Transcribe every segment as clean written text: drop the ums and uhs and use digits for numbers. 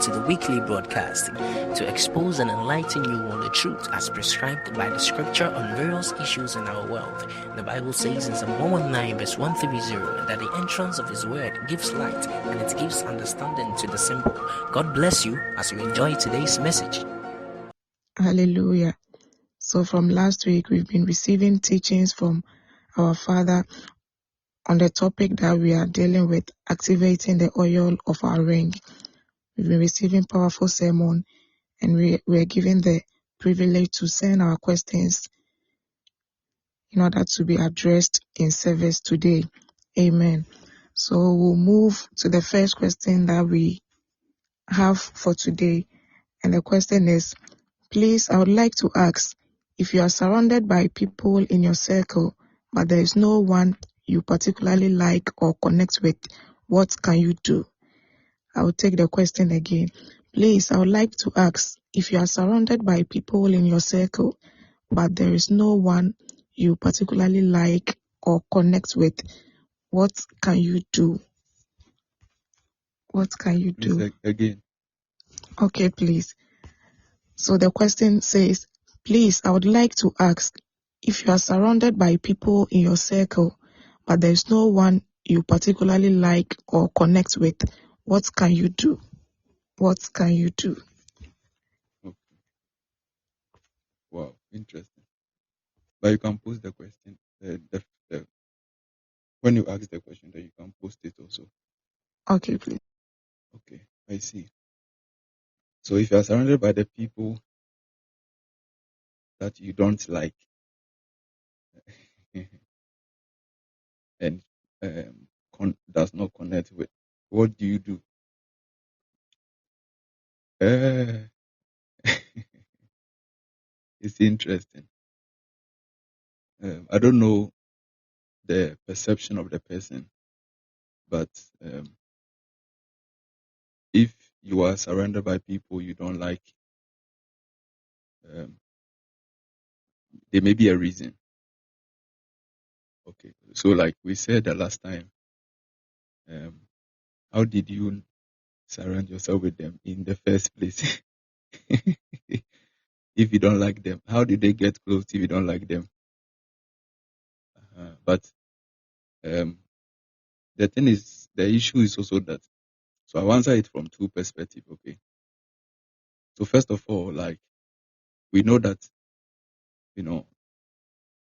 to the weekly broadcast to expose and enlighten you on the truth as prescribed by the scripture on various issues in our world. The Bible says in Psalm 119 verse 130 that the entrance of His word gives light and it gives understanding to the simple. God bless you as you enjoy today's message. Hallelujah. So from last week, we've been receiving teachings from our Father on the topic that we are dealing with, activating the oil of our ring. We've been receiving powerful sermon, and we're given the privilege to send our questions in order to be addressed in service today. Amen. So we'll move to the first question that we have for today. And the question is, please, I would like to ask, if you are surrounded by people in your circle, but there is no one you particularly like or connect with, what can you do? I will take the question again. Please, I would like to ask, if you are surrounded by people in your circle, but there is no one you particularly like or connect with, what can you do? What can you do? Please, again. Okay, please. So the question says, please, I would like to ask, if you are surrounded by people in your circle, but there is no one you particularly like or connect with, what can you do? What can you do? Okay. Wow, interesting. But you can post the question. When you ask the question, then you can post it also. Okay, please. Okay, I see. So if you are surrounded by the people that you don't like, and does not connect with, what do you do? It's interesting. I don't know the perception of the person, but if you are surrounded by people you don't like, there may be a reason. Okay, so like we said the last time, how did you surround yourself with them in the first place? If you don't like them, how did they get close if you don't like them? But the thing is, the issue is also that. So I'll answer it from two perspectives. Okay. So first of all, like we know that,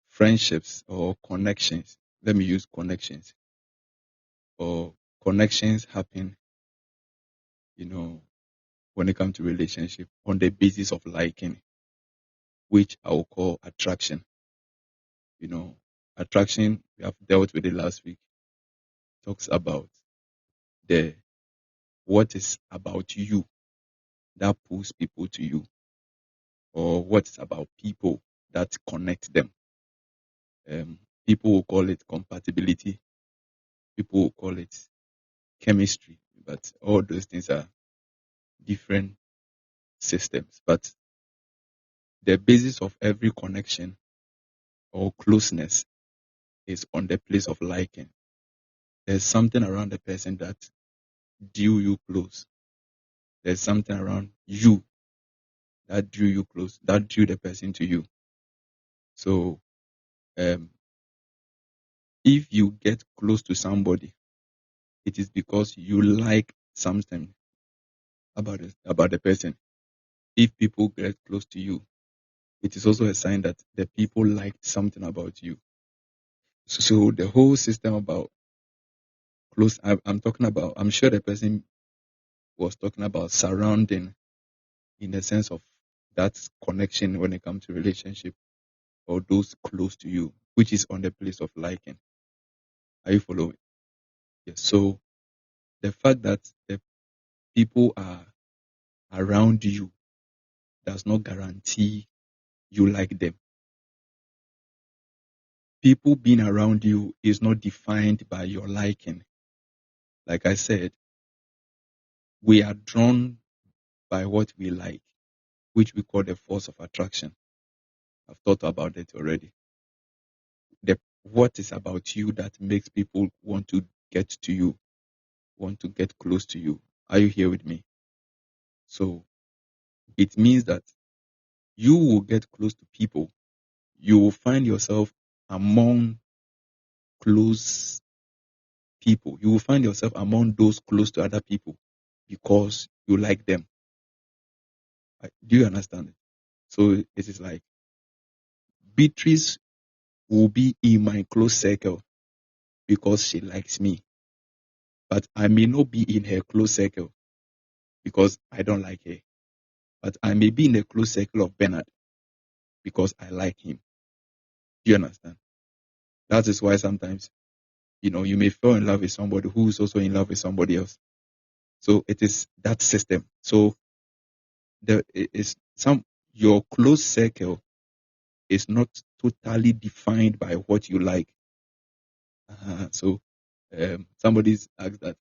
friendships or connections. Let me use connections. Or connections happen, when it comes to relationship on the basis of liking, which I will call attraction. Attraction, we have dealt with it last week, talks about what is about you that pulls people to you, or what is about people that connect them. People will call it compatibility, people will call it chemistry, but all those things are different systems. But the basis of every connection or closeness is on the place of liking. There's something around the person that drew you close. There's something around you that drew you close, that drew the person to you. So, if you get close to somebody, it is because you like something about the person. If people get close to you, it is also a sign that the people liked something about you. So the whole system about close, I'm sure the person was talking about surrounding in the sense of that connection when it comes to relationship or those close to you, which is on the place of liking. Are you following? Yes. So the fact that the people are around you does not guarantee you like them. People being around you is not defined by your liking. Like I said, we are drawn by what we like, which we call the force of attraction. I've thought about it already. What is about you that makes people want to get to you, want to get close to you? Are you here with me? So it means that you will get close to people. You will find yourself among close people. You will find yourself among those close to other people because you like them. Do you understand it? So it is like Beatrice will be in my close circle because she likes me. But I may not be in her close circle because I don't like her. But I may be in the close circle of Bernard because I like him. Do you understand? That is why sometimes, you may fall in love with somebody who is also in love with somebody else. So it is that system. So your close circle is not totally defined by what you like. So somebody's asked that,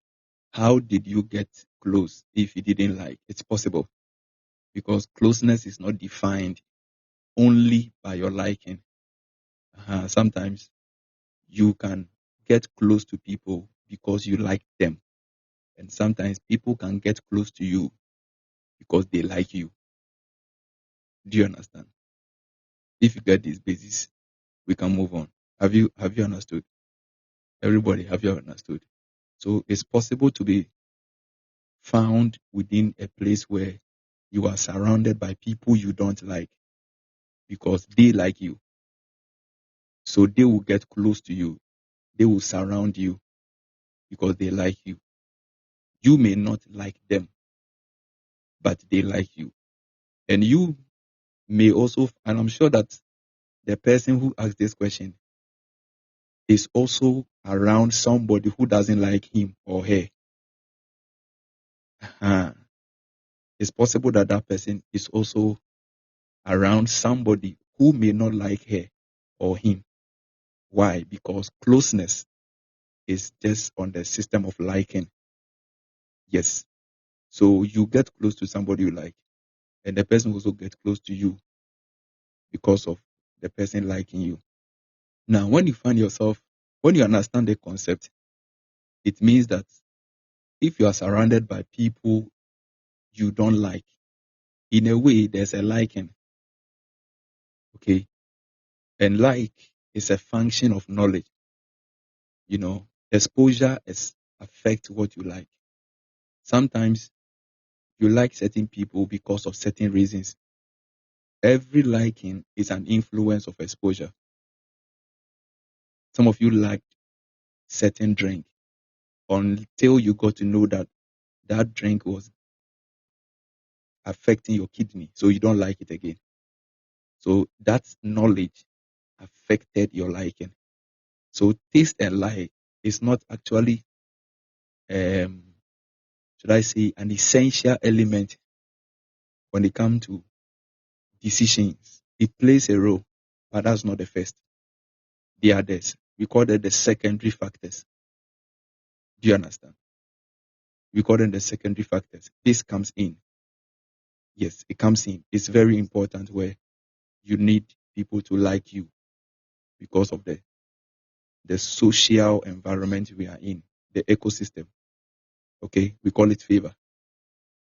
how did you get close if you didn't like? It's possible because closeness is not defined only by your liking. Sometimes you can get close to people because you like them. And sometimes people can get close to you because they like you. Do you understand? If you get this basis, we can move on. Have you understood? Everybody, have you understood? So it's possible to be found within a place where you are surrounded by people you don't like because they like you. So they will get close to you. They will surround you because they like you. You may not like them, but they like you. And you may also, and I'm sure that the person who asked this question is also around somebody who doesn't like him or her. It's possible that that person is also around somebody who may not like her or him. Why? Because closeness is just on the system of liking. Yes. So you get close to somebody you like, and the person also gets close to you because of the person liking you. Now, when you understand the concept, it means that if you are surrounded by people you don't like, in a way, there's a liking. Okay. And like is a function of knowledge. Exposure affects what you like. Sometimes you like certain people because of certain reasons. Every liking is an influence of exposure. Some of you like certain drink until you got to know that that drink was affecting your kidney, so you don't like it again. So that knowledge affected your liking. So taste and like is not actually, should I say, an essential element when it comes to decisions. It plays a role, but that's not the first. The others, we call them the secondary factors. Do you understand? We call them the secondary factors. This comes in. Yes, it comes in. It's very important where you need people to like you because of the social environment we are in, the ecosystem. Okay, we call it favor.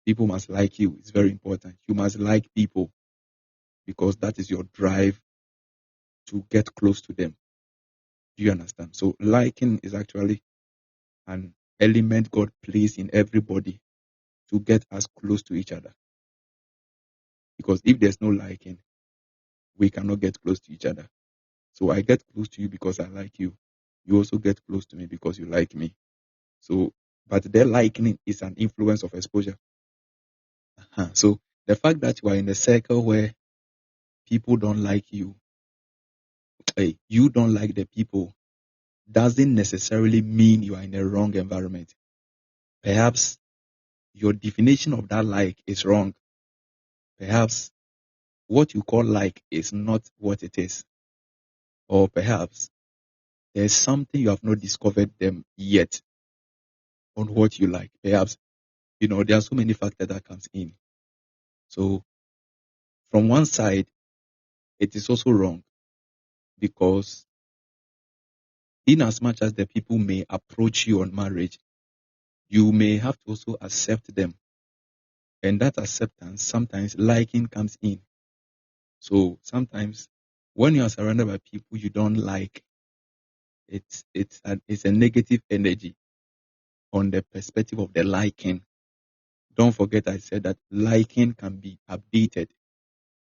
People must like you. It's very important. You must like people because that is your drive to get close to them. Do you understand? So liking is actually an element God placed in everybody to get us close to each other. Because if there's no liking, we cannot get close to each other. So I get close to you because I like you. You also get close to me because you like me. So, but their liking is an influence of exposure. So the fact that you are in a circle where people don't like you, you don't like the people, doesn't necessarily mean you are in a wrong environment. Perhaps your definition of that like is wrong. Perhaps what you call like is not what it is. Or perhaps there's something you have not discovered them yet on what you like. Perhaps, there are so many factors that comes in. So from one side, it is also wrong because in as much as the people may approach you on marriage, you may have to also accept them And that acceptance, sometimes liking comes in. So sometimes when you are surrounded by people you don't like, it's a negative energy on the perspective of the liking. Don't forget I said that liking can be updated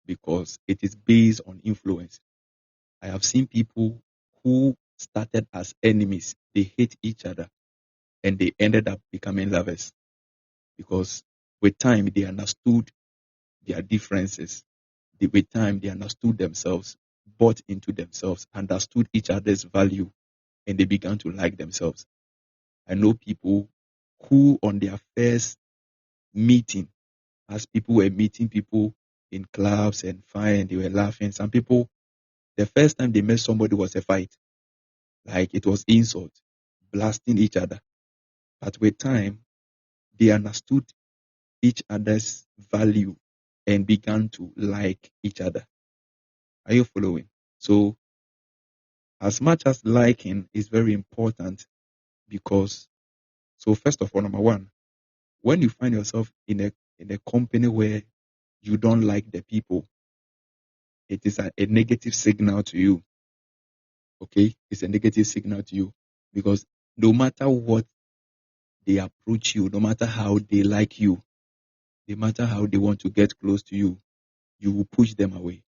because it is based on influence. I have seen people who started as enemies, they hate each other, and they ended up becoming lovers because with time they understood their differences. With time they understood themselves, bought into themselves, understood each other's value, and they began to like themselves. I know people who on their first meeting, as people were meeting people in clubs and fine, they were laughing. Some people, the first time they met somebody was a fight. Like it was insult, blasting each other. But with time, they understood each other's value and began to like each other. Are you following? So as much as liking is very important because, so first of all, number one, when you find yourself in a company where you don't like the people, it is a negative signal to you. Okay? It's a negative signal to you because no matter what they approach you, no matter how they like you, no matter how they want to get close to you, you will push them away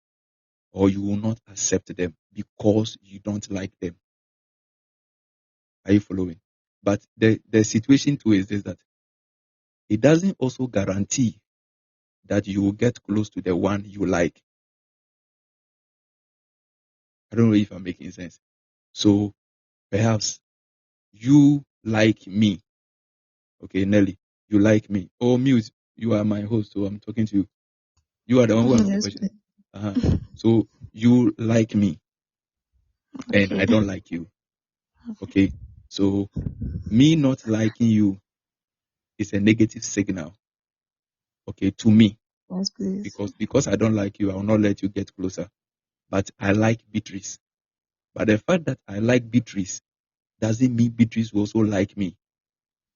or you will not accept them because you don't like them. Are you following? But the situation too is this, that it doesn't also guarantee that you will get close to the one you like. I don't know if I'm making sense. So perhaps you like me. Okay, Nelly, you like me. Oh, Muse, you are my host, so I'm talking to you. You are the one who asked the Yes, question. please. So you like me and I Okay. don't like you. Okay. So me not liking you is a negative signal, okay, to me. Yes, please. Because I don't like you, I will not let you get closer. But I like Beatrice. But the fact that I like Beatrice doesn't mean Beatrice will also like me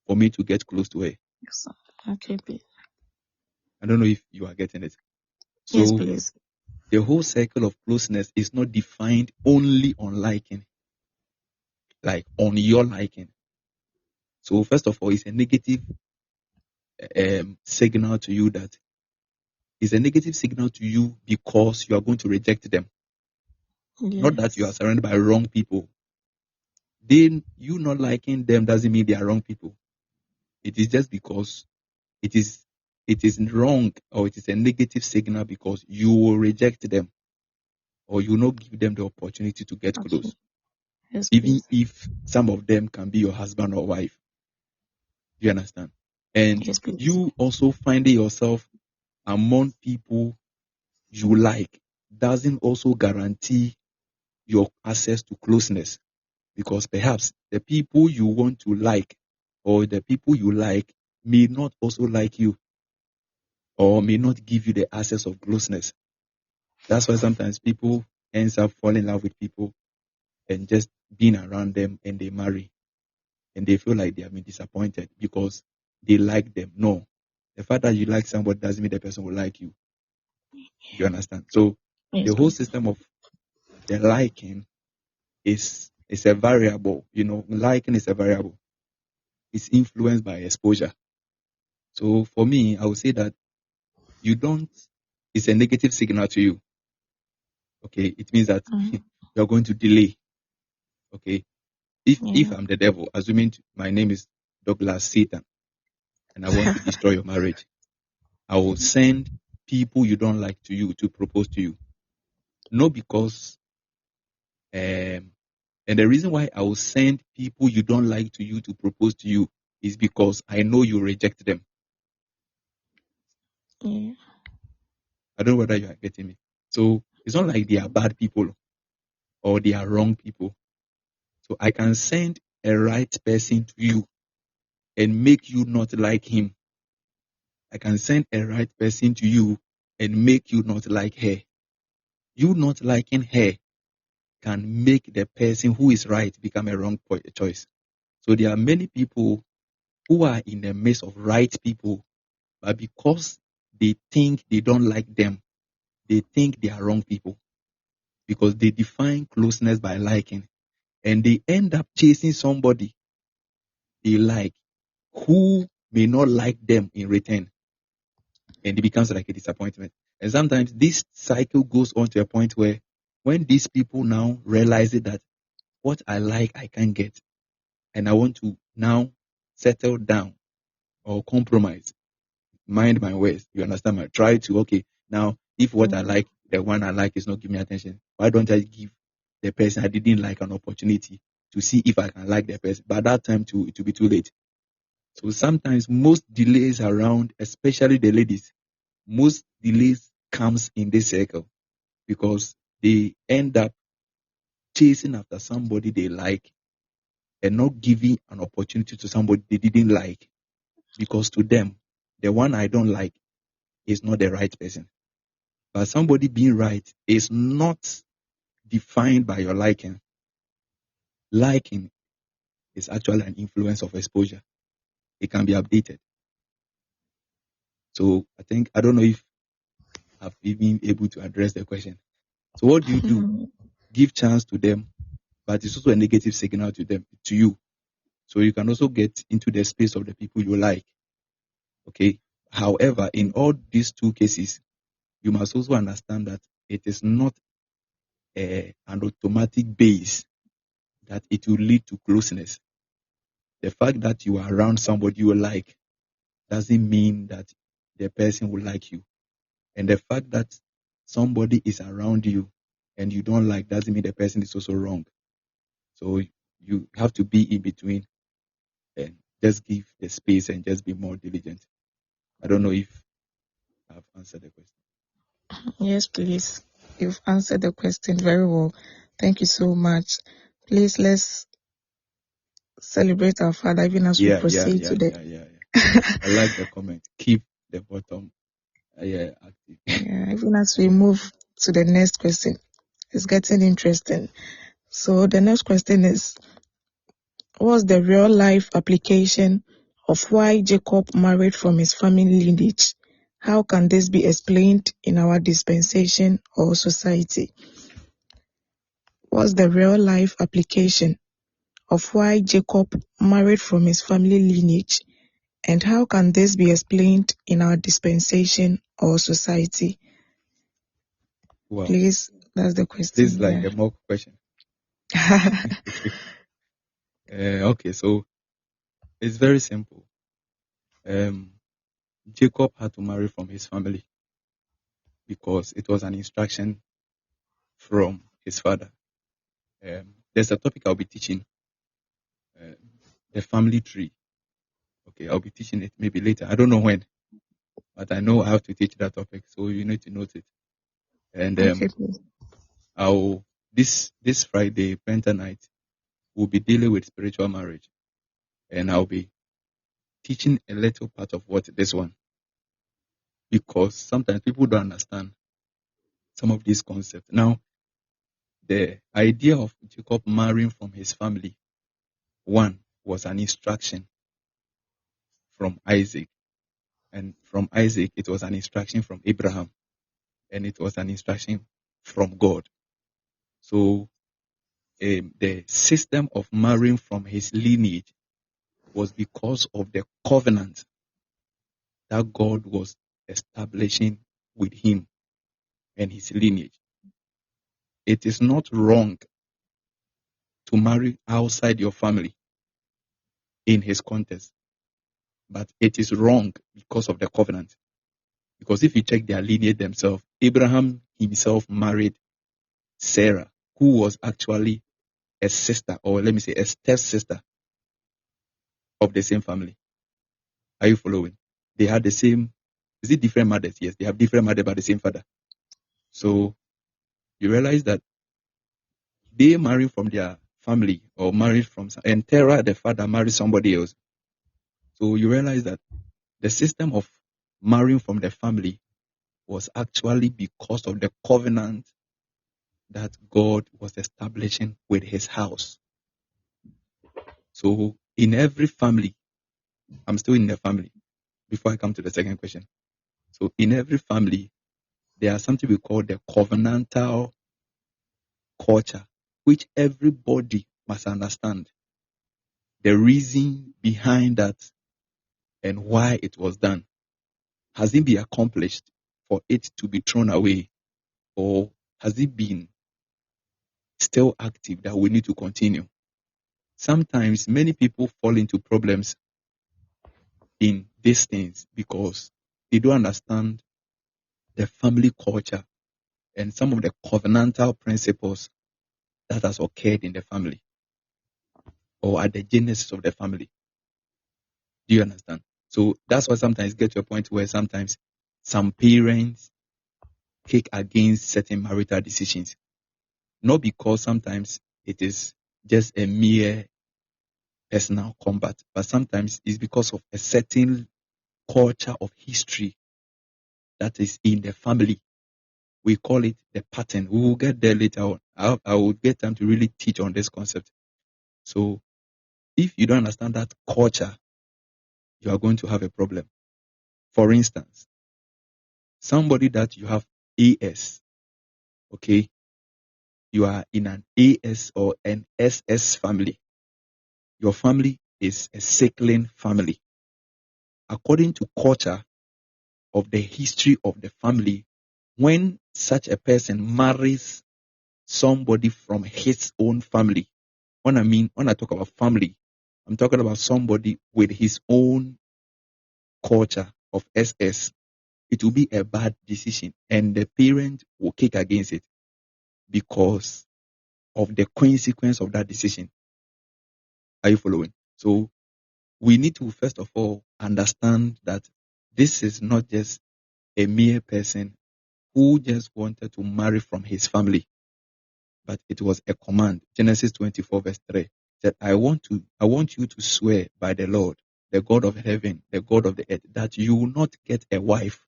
for me to get close to her. Yes. Okay, please. I don't know if you are getting it. Yes, So please. the whole circle of closeness is not defined only on liking, like on your liking. So first of all, it's a negative signal to you, that is a negative signal to you because you are going to reject them. Not that you are Yes. surrounded by wrong people. Then you not liking them doesn't mean they are wrong people. It is just because it is wrong, or it is a negative signal because you will reject them or you will not give them the opportunity to get Okay. close. Yes, Even please. if some of them can be your husband or wife. Do you understand? And Yes, please. you also finding yourself among people you like doesn't also guarantee your access to closeness, because perhaps the people you want to like or the people you like may not also like you or may not give you the access of closeness. That's why sometimes people ends up falling in love with people and just being around them and they marry and they feel like they have been disappointed because they like them. No, the fact that you like somebody doesn't mean the person will like you. You understand? So Yes, the whole please. system of the liking is a variable. Liking is a variable. It's influenced by exposure. So for me, I would say that you don't. It's a negative signal to you. Okay, it means that Mm. you're going to delay. Okay, if Yeah. I'm the devil, assuming my name is Douglas Satan, and I want to destroy your marriage, I will send people you don't like to you to propose to you. Not because, and the reason why I will send people you don't like to you to propose to you is because I know you reject them. Yeah. I don't know whether you are getting me. So it's not like they are bad people or they are wrong people. So I can send a right person to you and make you not like him. I can send a right person to you and make you not like her. You not liking her can make the person who is right become a wrong choice. So there are many people who are in the midst of right people, but because they think they don't like them, they think they are wrong people, because they define closeness by liking, and they end up chasing somebody they like who may not like them in return, and it becomes like a disappointment. And sometimes this cycle goes on to a point where when these people now realize it, that what I like I can't get, and I want to now settle down or compromise, mind my words. You understand? I try to, okay, now if what I like, the one I like is not giving me attention, why don't I give the person I didn't like an opportunity to see if I can like the person? By that time, it will be too late. So sometimes most delays around, especially the ladies, most delays comes in this circle because they end up chasing after somebody they like and not giving an opportunity to somebody they didn't like, because to them, the one I don't like is not the right person. But somebody being right is not defined by your liking. Liking is actually an influence of exposure. It can be updated. So I don't know if I've been able to address the question. So what do? Give chance to them, but it's also a negative signal to you. So you can also get into the space of the people you like. Okay. However, in all these two cases, you must also understand that it is not an automatic base that it will lead to closeness. The fact that you are around somebody you like doesn't mean that the person will like you. And the fact that somebody is around you and you don't like doesn't mean the person is also wrong. So you have to be in between and just give the space and just be more diligent. I don't know if I've answered the question. Yes, please. You've answered the question very well. Thank you so much. Please, let's celebrate our Father even as we proceed today. I like the comment. Keep the bottom active. Even as we move to the next question, it's getting interesting. So the next question is, what's the real life application of why Jacob married from his family lineage? How can this be explained in our dispensation or society? What's the real life application of why Jacob married from his family lineage, and how can this be explained in our dispensation or society? Wow. Please, that's the question. This is like a mock question. Okay, so it's very simple. Jacob had to marry from his family because it was an instruction from his father. There's a topic I'll be teaching, the family tree. Okay, I'll be teaching it maybe later. I don't know when, but I know I have to teach that topic, so you need to note it. And Okay. I'll this Friday, Penta night, we'll be dealing with spiritual marriage, and I'll be teaching a little part of what this one, because sometimes people don't understand some of these concepts. Now, the idea of Jacob marrying from his family, one, was an instruction from Isaac, and from Isaac it was an instruction from Abraham, and it was an instruction from God. So the system of marrying from his lineage was because of the covenant that God was establishing with him and his lineage. It is not wrong to marry outside your family in his context, but it is wrong because of the covenant. Because if you check their lineage themselves, Abraham himself married Sarah, who was actually a sister, or let me say a step sister of the same family. Are you following? They had the same, is it different mothers? Yes, they have different mothers but the same father. So you realize that they married from their family or married from, and Terah, the father, married somebody else. So you realize that the system of marrying from the family was actually because of the covenant that God was establishing with his house. So in every family, I'm still in the family, before I come to the second question. So in every family, there are something we call the covenantal culture, which everybody must understand the reason behind that and why it was done. Has it been accomplished for it to be thrown away, or has it been still active that we need to continue? Sometimes many people fall into problems in these things because they don't understand the family culture and some of the covenantal principles that has occurred in the family or at the genesis of the family. Do you understand? So that's why sometimes get to a point where sometimes some parents kick against certain marital decisions. Not because sometimes it is just a mere personal combat, but sometimes it's because of a certain culture of history that is in the family. We call it the pattern. We will get there later on. I will get time to really teach on this concept. So if you don't understand that culture, you are going to have a problem. For instance, somebody that you have AS, okay, you are in an AS or an SS family. Your family is a sickling family. According to culture of the history of the family, when such a person marries somebody from his own family, when I talk about family, I'm talking about somebody with his own culture of SS, it will be a bad decision and the parent will kick against it because of the consequence of that decision. Are you following? So we need to first of all understand that this is not just a mere person who just wanted to marry from his family, but it was a command. Genesis 24 verse 3 said, I want you to swear by the Lord, the God of heaven, the God of the earth, that you will not get a wife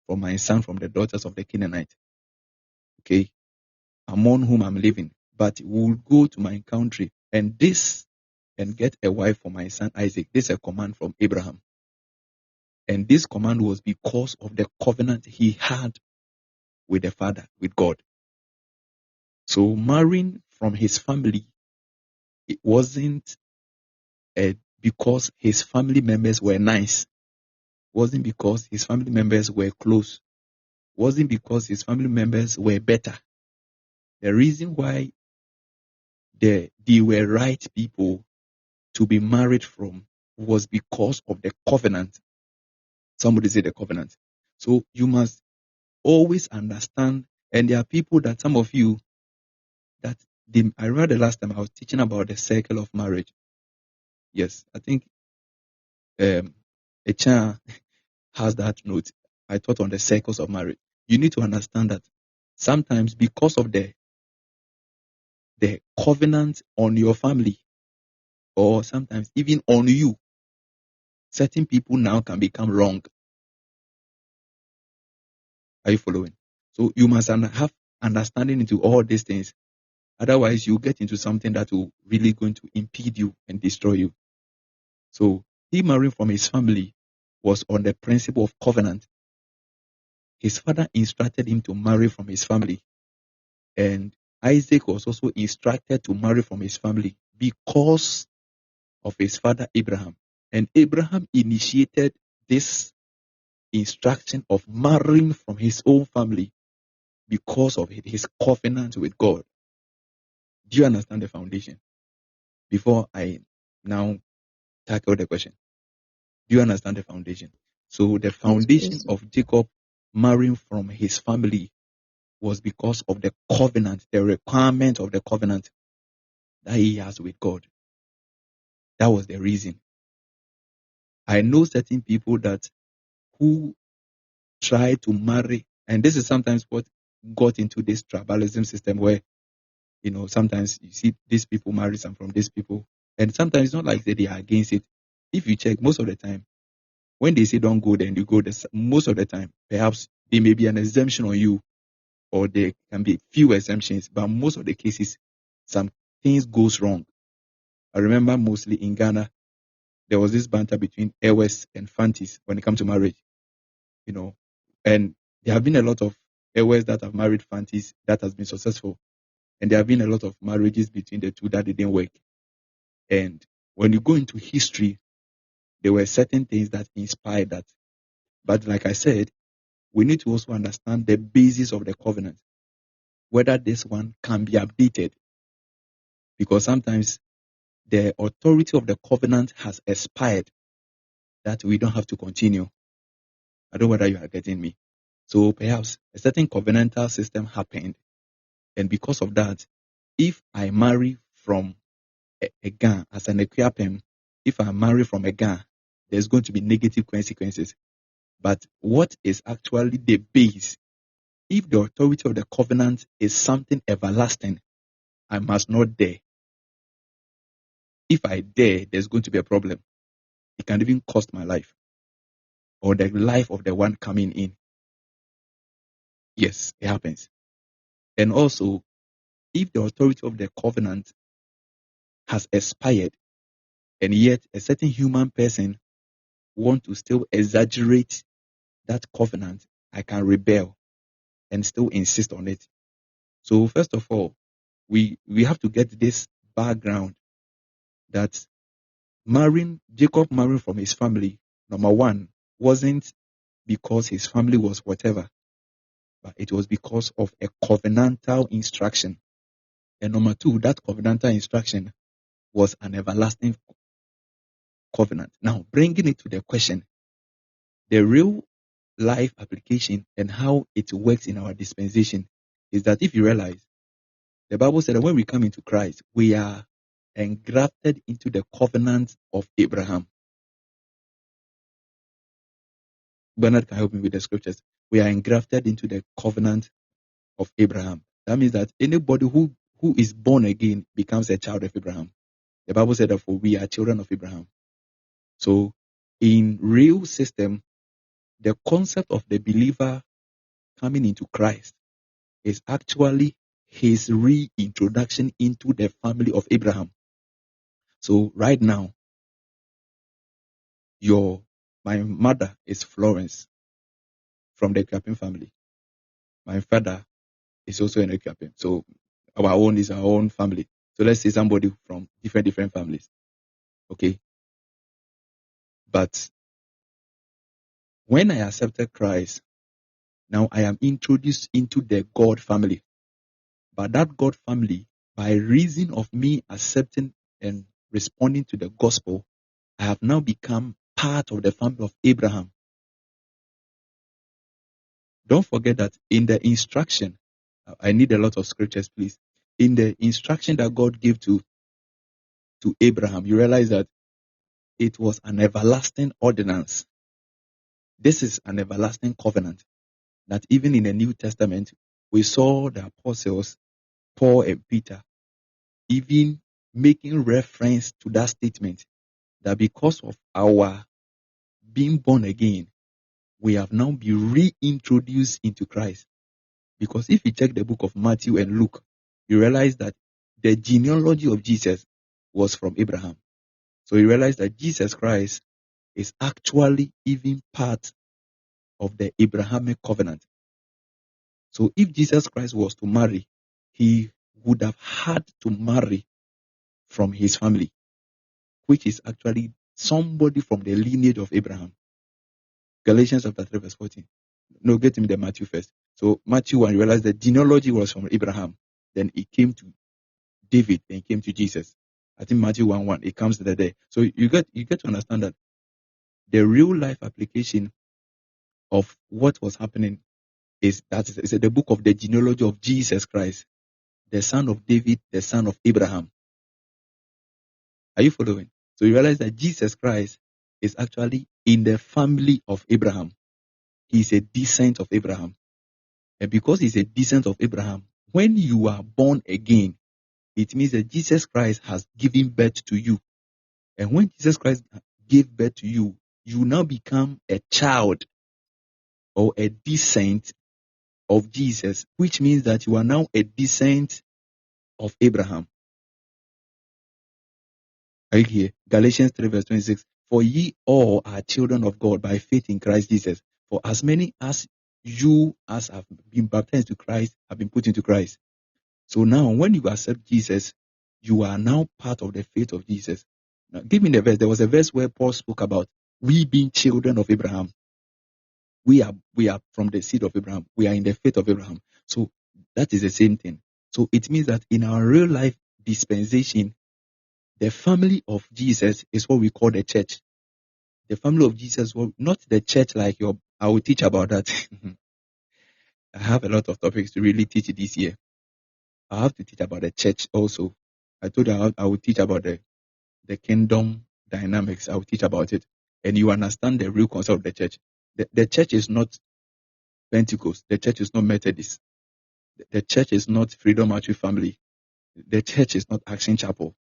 for my son from the daughters of the Canaanite, okay, among whom I'm living, but will go to my country and get a wife for my son Isaac. This is a command from Abraham. And this command was because of the covenant he had with the Father, with God. So marrying from his family, it wasn't because his family members were nice. It wasn't because his family members were close. It wasn't because his family members were better. The reason why they were right people to be married from was because of the covenant. Somebody say the covenant. So you must always understand, and there are people that some of you that I read the last time I was teaching about the circle of marriage. Yes, I think Echan has that note. I taught on the circles of marriage. You need to understand that sometimes because of the covenant on your family, or sometimes even on you, certain people now can become wrong. Are you following? So you must have understanding into all these things. Otherwise, you get into something that will really going to impede you and destroy you. So he marrying from his family was on the principle of covenant. His father instructed him to marry from his family. And Isaac was also instructed to marry from his family because of his father Abraham. And Abraham initiated this instruction of marrying from his own family because of his covenant with God. Do you understand the foundation? Before I now tackle the question, do you understand the foundation? So the foundation of Jacob marrying from his family was because of the covenant, the requirement of the covenant that he has with God. That was the reason. I know certain people that who try to marry, and this is sometimes what got into this tribalism system where, sometimes you see these people marry some from these people, and sometimes it's not like they are against it. If you check, most of the time, when they say don't go there and you go there, most of the time, perhaps there may be an exemption on you, or there can be few exemptions, but most of the cases, some things goes wrong. I remember mostly in Ghana, there was this banter between Ewes and Fantis when it comes to marriage, and there have been a lot of Ewes that have married Fantis that has been successful, and there have been a lot of marriages between the two that didn't work. And when you go into history, there were certain things that inspired that. But like I said, we need to also understand the basis of the covenant, whether this one can be updated, because sometimes the authority of the covenant has expired, that we don't have to continue. I don't know whether you are getting me. So perhaps a certain covenantal system happened, and because of that, if I marry from a Ga as an equiapem, if I marry from a Ga, there's going to be negative consequences. But what is actually the base? If the authority of the covenant is something everlasting, I must not dare. If I dare, there's going to be a problem. It can even cost my life or the life of the one coming in. Yes, it happens. And also, if the authority of the covenant has expired, and yet a certain human person want to still exaggerate that covenant, I can rebel and still insist on it. So first of all, we have to get this background that Jacob marrying from his family, number one, wasn't because his family was whatever, but it was because of a covenantal instruction. And number two, that covenantal instruction was an everlasting covenant. Now, bringing it to the question, the real life application and how it works in our dispensation is that if you realize, the Bible said that when we come into Christ, we are engrafted into the covenant of Abraham. Bernard can help me with the scriptures. We are engrafted into the covenant of Abraham. That means that anybody who is born again becomes a child of Abraham. The Bible said that for we are children of Abraham. So in real system, the concept of the believer coming into Christ is actually his reintroduction into the family of Abraham. So right now, my mother is Florence from the Ekuapem family. My father is also an Ekuapem. So our own is our own family. So let's say somebody from different families. Okay. But when I accepted Christ, now I am introduced into the God family. But that God family, by reason of me accepting and responding to the gospel, I have now become part of the family of Abraham. Don't forget that in the instruction, I need a lot of scriptures, please. In the instruction that God gave to Abraham, you realize that it was an everlasting ordinance. This is an everlasting covenant that even in the New Testament, we saw the apostles, Paul and Peter, even making reference to that statement that because of our being born again, we have now been reintroduced into Christ. Because if you check the book of Matthew and Luke, you realize that the genealogy of Jesus was from Abraham. So you realize that Jesus Christ is actually even part of the Abrahamic covenant. So if Jesus Christ was to marry, he would have had to marry from his family, which is actually somebody from the lineage of Abraham. Galatians chapter 3 verse 14. No, get me the Matthew first. So Matthew 1, you realize the genealogy was from Abraham. Then it came to David, then it came to Jesus. I think Matthew 1:1, it comes to the day. So you get to understand that the real life application of what was happening is that it's the book of the genealogy of Jesus Christ, the son of David, the son of Abraham. Are you following? So you realize that Jesus Christ is actually in the family of Abraham. He's a descendant of Abraham. And because he's a descendant of Abraham, when you are born again, it means that Jesus Christ has given birth to you. And when Jesus Christ gave birth to you, you now become a child or a descendant of Jesus, which means that you are now a descendant of Abraham. Are you here? Galatians 3 verse 26. For ye all are children of God by faith in Christ Jesus. For as many as you as have been baptized to Christ have been put into Christ. So now when you accept Jesus, you are now part of the faith of Jesus. Now give me the verse. There was a verse where Paul spoke about we being children of Abraham. We are from the seed of Abraham. We are in the faith of Abraham. So that is the same thing. So it means that in our real life dispensation, the family of Jesus is what we call the church. The family of Jesus, well, not the church like your. I will teach about that. I have a lot of topics to really teach this year. I have to teach about the church also. I told you I will teach about the kingdom dynamics. I will teach about it. And you understand the real concept of the church. The church is not Pentecost. The church is not Methodist. The church is not Freedom Archery Family. The church is not Action Chapel.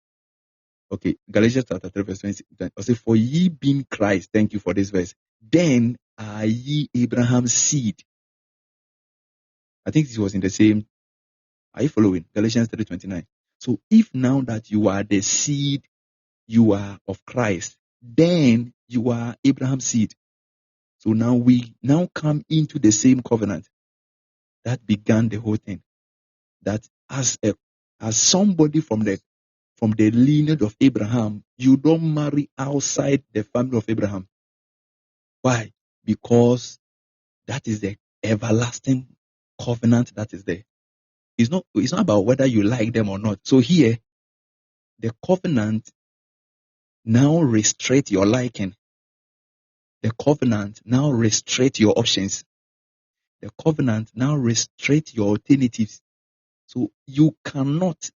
Okay, Galatians chapter 3 verse 20. I say, for ye being Christ, thank you for this verse, then are ye Abraham's seed. I think this was in the same. Are you following? Galatians 3:29. So if now that you are the seed, you are of Christ, then you are Abraham's seed. So now we now come into the same covenant that began the whole thing. That as somebody from the lineage of Abraham, you don't marry outside the family of Abraham. Why? Because that is the everlasting covenant that is there. It's not about whether you like them or not. So here, the covenant now restrict your liking. The covenant now restrict your options. The covenant now restrict your alternatives. So you cannot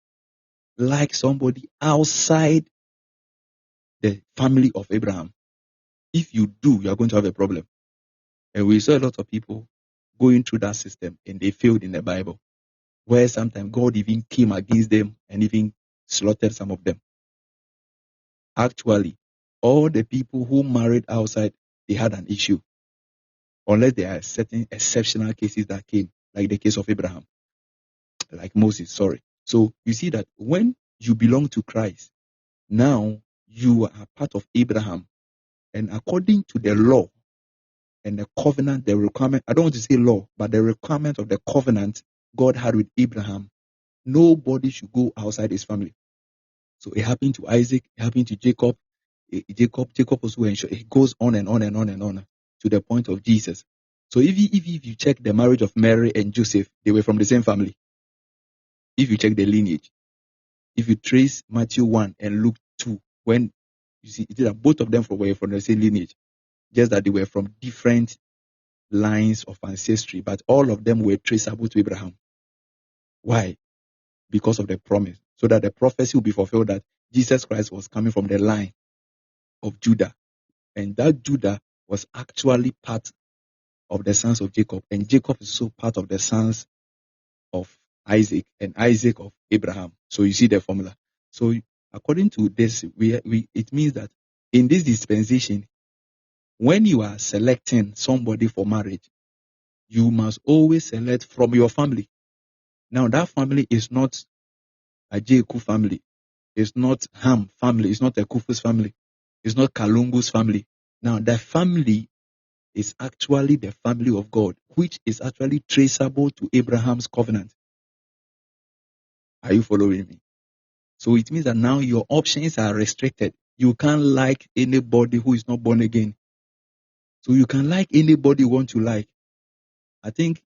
like somebody outside the family of Abraham. If you do, you are going to have a problem. And we saw a lot of people going through that system and they failed in the Bible, where sometimes God even came against them and even slaughtered some of them. Actually, all the people who married outside, they had an issue. Unless there are certain exceptional cases that came, like the case of Abraham, like Moses, sorry. So you see that when you belong to Christ, now you are part of Abraham. And according to the law and the covenant, the requirement, I don't want to say law, but the requirement of the covenant God had with Abraham, nobody should go outside his family. So it happened to Isaac, it happened to Jacob. Jacob also ensured it goes on and on and on and on to the point of Jesus. So if you check the marriage of Mary and Joseph, they were from the same family. If you check the lineage, if you trace Matthew 1 and Luke 2, when you see that both of them were from the same lineage, just that they were from different lines of ancestry, but all of them were traceable to Abraham. Why? Because of the promise, so that the prophecy will be fulfilled that Jesus Christ was coming from the line of Judah, and that Judah was actually part of the sons of Jacob, and Jacob is also part of the sons of Isaac, and Isaac of Abraham. So you see the formula. So according to this, it means that in this dispensation, when you are selecting somebody for marriage, you must always select from your family. Now that family is not a Jeku family, it's not Ham family, it's not a Kufu's family, it's not Kalungu's family. Now the family is actually the family of God, which is actually traceable to Abraham's covenant. Are you following me? So it means that now your options are restricted. You can't like anybody who is not born again. So you can like anybody you want to like. I think,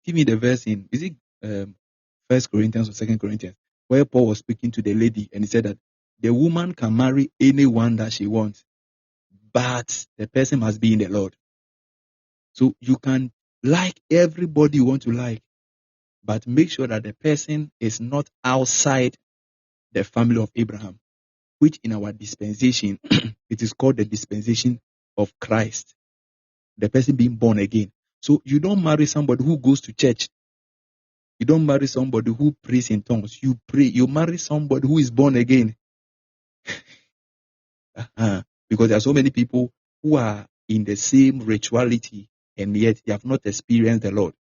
give me the verse in, is it 1 Corinthians or 2 Corinthians, where Paul was speaking to the lady and he said that the woman can marry anyone that she wants, but the person must be in the Lord. So you can like everybody you want to like, but make sure that the person is not outside the family of Abraham, which in our dispensation, it is called the dispensation of Christ, the person being born again. So you don't marry somebody who goes to church. You don't marry somebody who prays in tongues. You pray. You marry somebody who is born again. Because there are so many people who are in the same rituality and yet they have not experienced the Lord.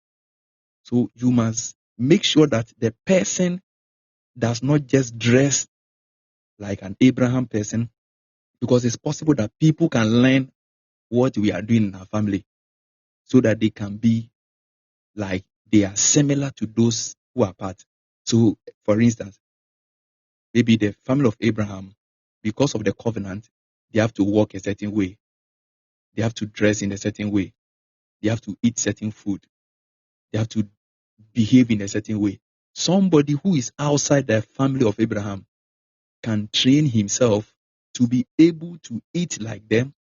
So you must make sure that the person does not just dress like an Abraham person, Because it's possible that people can learn what we are doing in our family so that they can be like they are similar to those who are apart. So, for instance, maybe the family of Abraham, because of the covenant, they have to walk a certain way. They have to dress in a certain way. They have to eat certain food. They have to behave in a certain way. Somebody who is outside the family of Abraham can train himself to be able to eat like them,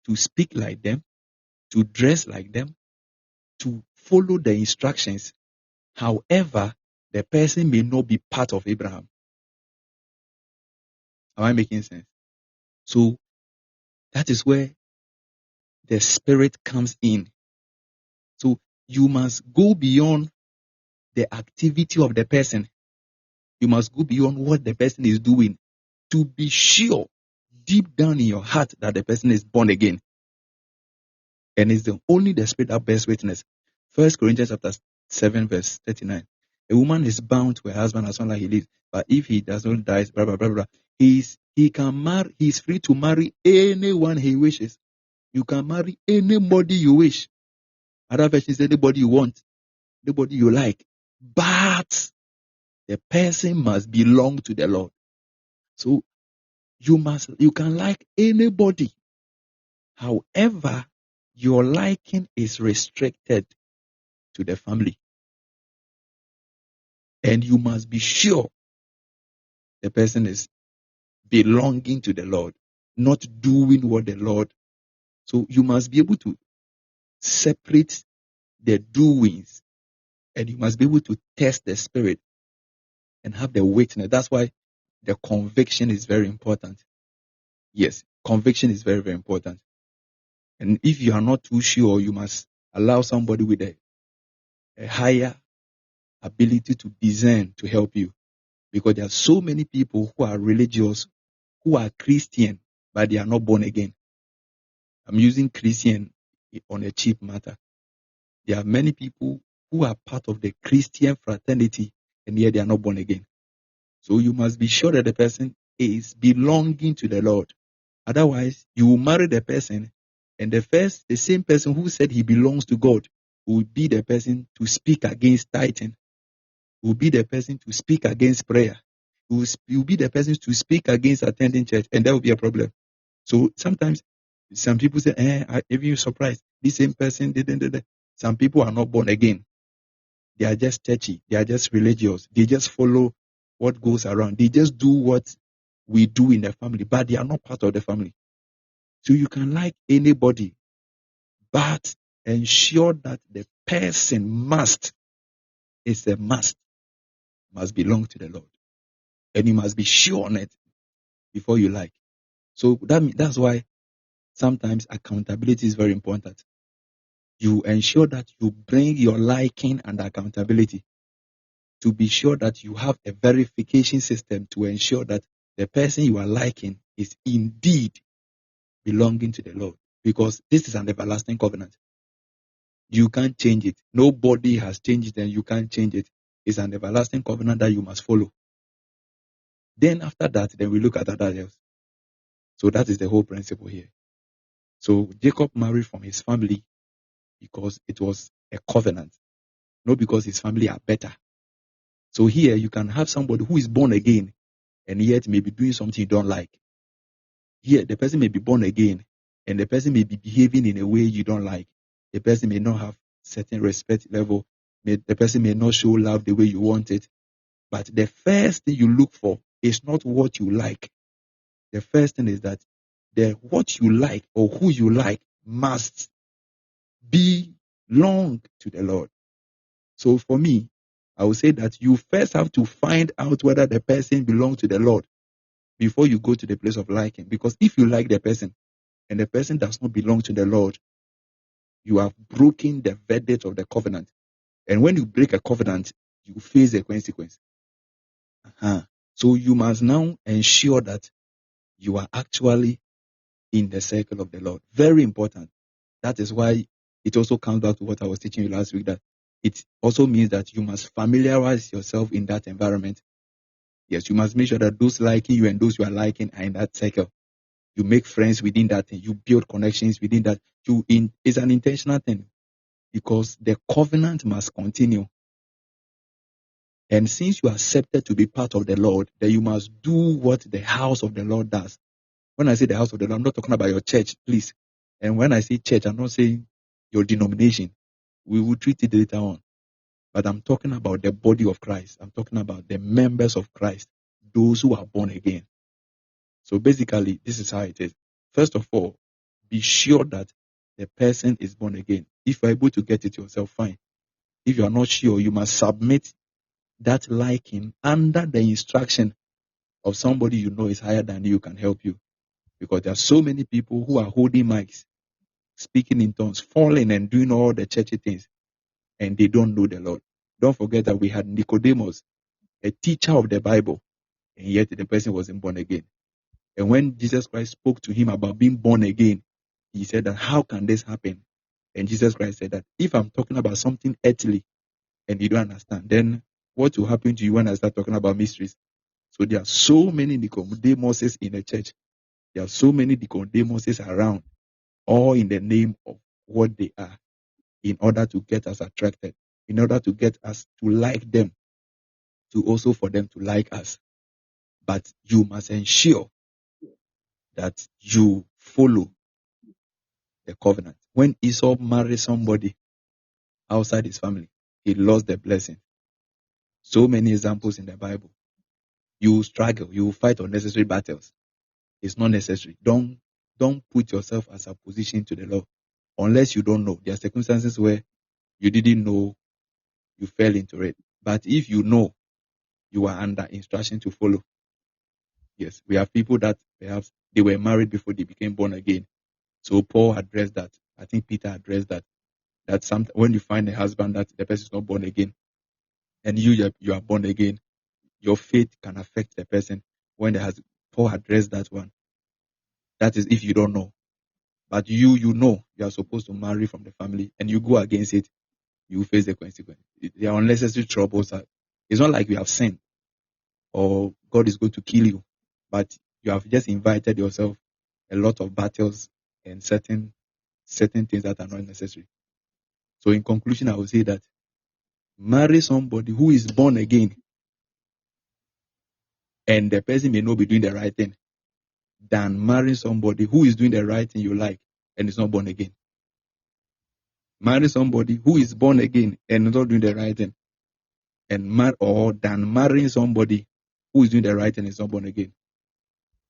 to speak like them, to dress like them, to follow the instructions. However, the person may not be part of Abraham. Am I making sense? So that is where the spirit comes in. So you must go beyond the activity of the person. You must go beyond what the person is doing to be sure deep down in your heart that the person is born again. And it's only the spirit that bears witness. 1 Corinthians chapter 7 verse 39. A woman is bound to her husband as long as he lives. But if he does not die, blah, blah, blah, blah, he's free to marry anyone he wishes. You can marry anybody you wish. Other versions, anybody you want, anybody you like. But the person must belong to the Lord. So you can like anybody. However, your liking is restricted to the family. And you must be sure the person is belonging to the Lord, not doing what the Lord. So you must be able to separate the doings, and you must be able to test the spirit and have the witness. That's why the conviction is very important. Yes, conviction is very, very important. And if you are not too sure, you must allow somebody with a higher ability to discern to help you. Because there are so many people who are religious, who are Christian, but they are not born again. I'm using Christian on a cheap matter. There are many people who are part of the Christian fraternity, and yet they are not born again. So you must be sure that the person is belonging to the Lord. Otherwise, you will marry the person, and the same person who said he belongs to God will be the person to speak against tithing, will be the person to speak against prayer, will be the person to speak against attending church, and that will be a problem. So sometimes some people say, if you're surprised, this same person didn't. Some people are not born again. They are just churchy. They are just religious. They just follow what goes around. They just do what we do in the family, but they are not part of the family. So you can like anybody, but ensure that the person must belong to the Lord. And you must be sure on it before you like. So that's why sometimes accountability is very important. You ensure that you bring your liking and accountability to be sure that you have a verification system to ensure that the person you are liking is indeed belonging to the Lord. Because this is an everlasting covenant. You can't change it. Nobody has changed it and you can't change it. It's an everlasting covenant that you must follow. Then after that, then we look at other else. So that is the whole principle here. So Jacob married from his family because it was a covenant, not because his family are better. So here you can have somebody who is born again and yet may be doing something you don't like. Here the person may be born again and the person may be behaving in a way you don't like. The person may not have certain respect level. The person may not show love the way you want it. But the first thing you look for is not what you like. The first thing is that what you like or who you like must belong to the Lord. So for me, I would say that you first have to find out whether the person belongs to the Lord before you go to the place of liking. Because if you like the person and the person does not belong to the Lord, you have broken the verdict of the covenant. And when you break a covenant, you face the consequence. So you must now ensure that you are actually in the circle of the Lord. Very important. That is why it also comes back to what I was teaching you last week, that it also means that you must familiarize yourself in that environment. Yes, you must make sure that those liking you and those you are liking are in that circle. You make friends within that thing. You build connections within that. It's an intentional thing because the covenant must continue. And since you are accepted to be part of the Lord, then you must do what the house of the Lord does. When I say the house of the Lord, I'm not talking about your church, please. And when I say church, I'm not saying your denomination. We will treat it later on. But I'm talking about the body of Christ. I'm talking about the members of Christ, those who are born again. So basically, this is how it is. First of all, be sure that the person is born again. If you're able to get it yourself, fine. If you are not sure, you must submit that liking under the instruction of somebody you know is higher than you, can help you. Because there are so many people who are holding mics, speaking in tongues, falling and doing all the churchy things, and they don't know the Lord. Don't forget that we had Nicodemus, a teacher of the Bible, and yet the person wasn't born again. And when Jesus Christ spoke to him about being born again, he said that, how can this happen? And Jesus Christ said that, if I'm talking about something earthly and you don't understand, then what will happen to you when I start talking about mysteries? So there are so many Nicodemuses in the church. There are so many Nicodemuses around, all in the name of what they are, in order to get us attracted, in order to get us to like them, to also for them to like us. But you must ensure that you follow the covenant. When Esau married somebody outside his family, he lost the blessing. So many examples in the Bible. You will struggle, you will fight unnecessary battles. It's not necessary. Don't put yourself as a position to the Lord unless you don't know. There are circumstances where you didn't know, you fell into it. But if you know, you are under instruction to follow. Yes, we have people that perhaps they were married before they became born again. So Paul addressed that. I think Peter addressed that. That when you find a husband that the person is not born again, and you are born again, your faith can affect the person. When Paul addressed that one. That is if you don't know. But you know you are supposed to marry from the family, and you go against it, you face the consequence. There are unnecessary troubles. It's not like you have sinned or God is going to kill you, but you have just invited yourself a lot of battles and certain things that are not necessary. So in conclusion, I would say that marry somebody who is born again, and the person may not be doing the right thing, than marry somebody who is doing the right thing you like and is not born again. Marry somebody who is born again and not doing the right thing, or than marrying somebody who is doing the right thing and is not born again.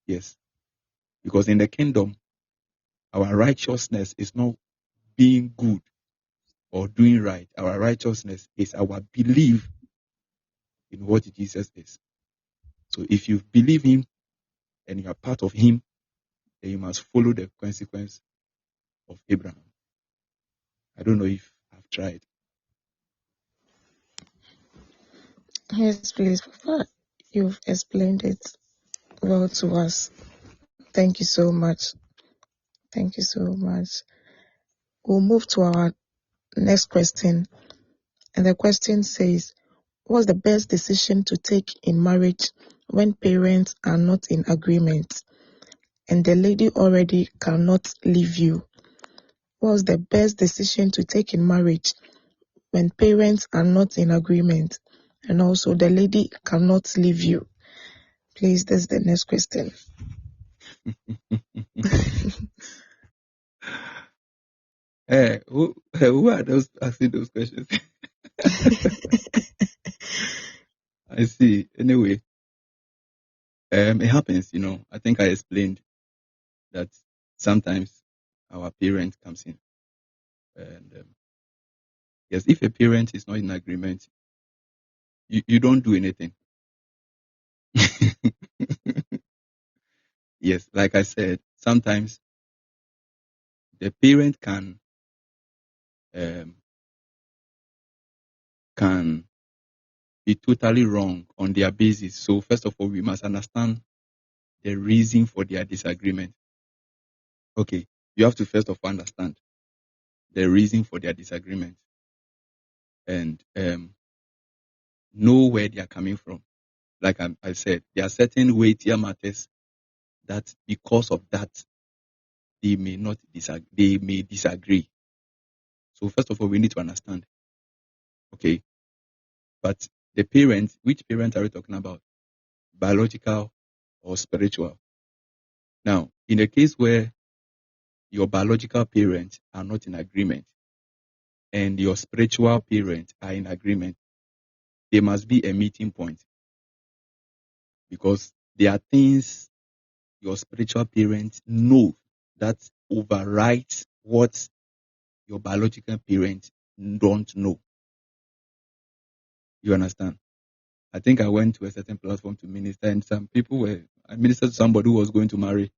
Yes, because in the kingdom, our righteousness is not being good or doing right. Our righteousness is our belief in what Jesus is. So if you believe him and you are part of him, then you must follow the consequence of Abraham. I don't know if I've tried. Yes, please, Papa. You've explained it well to us. Thank you so much. Thank you so much. We'll move to our next question. And the question says, what's the best decision to take in marriage when parents are not in agreement and the lady already cannot leave you? What's the best decision to take in marriage when parents are not in agreement and also the lady cannot leave you? Please, that's the next question. Who are those asking those questions? I see. Anyway, it happens, I think I explained that sometimes our parent comes in. And yes, if a parent is not in agreement, you don't do anything. Yes, like I said, sometimes the parent can be totally wrong on their basis. So first of all, we must understand the reason for their disagreement. Okay, you have to first of all understand the reason for their disagreement and know where they are coming from. Like I said, there are certain weightier matters that because of that, they may disagree. So first of all, we need to understand. Okay. But the parents, which parent are we talking about? Biological or spiritual? Now, in a case where your biological parents are not in agreement and your spiritual parents are in agreement, there must be a meeting point, because there are things your spiritual parents know that overrides what your biological parents don't know. You understand? I think I went to a certain platform to minister, and I ministered to somebody who was going to marry,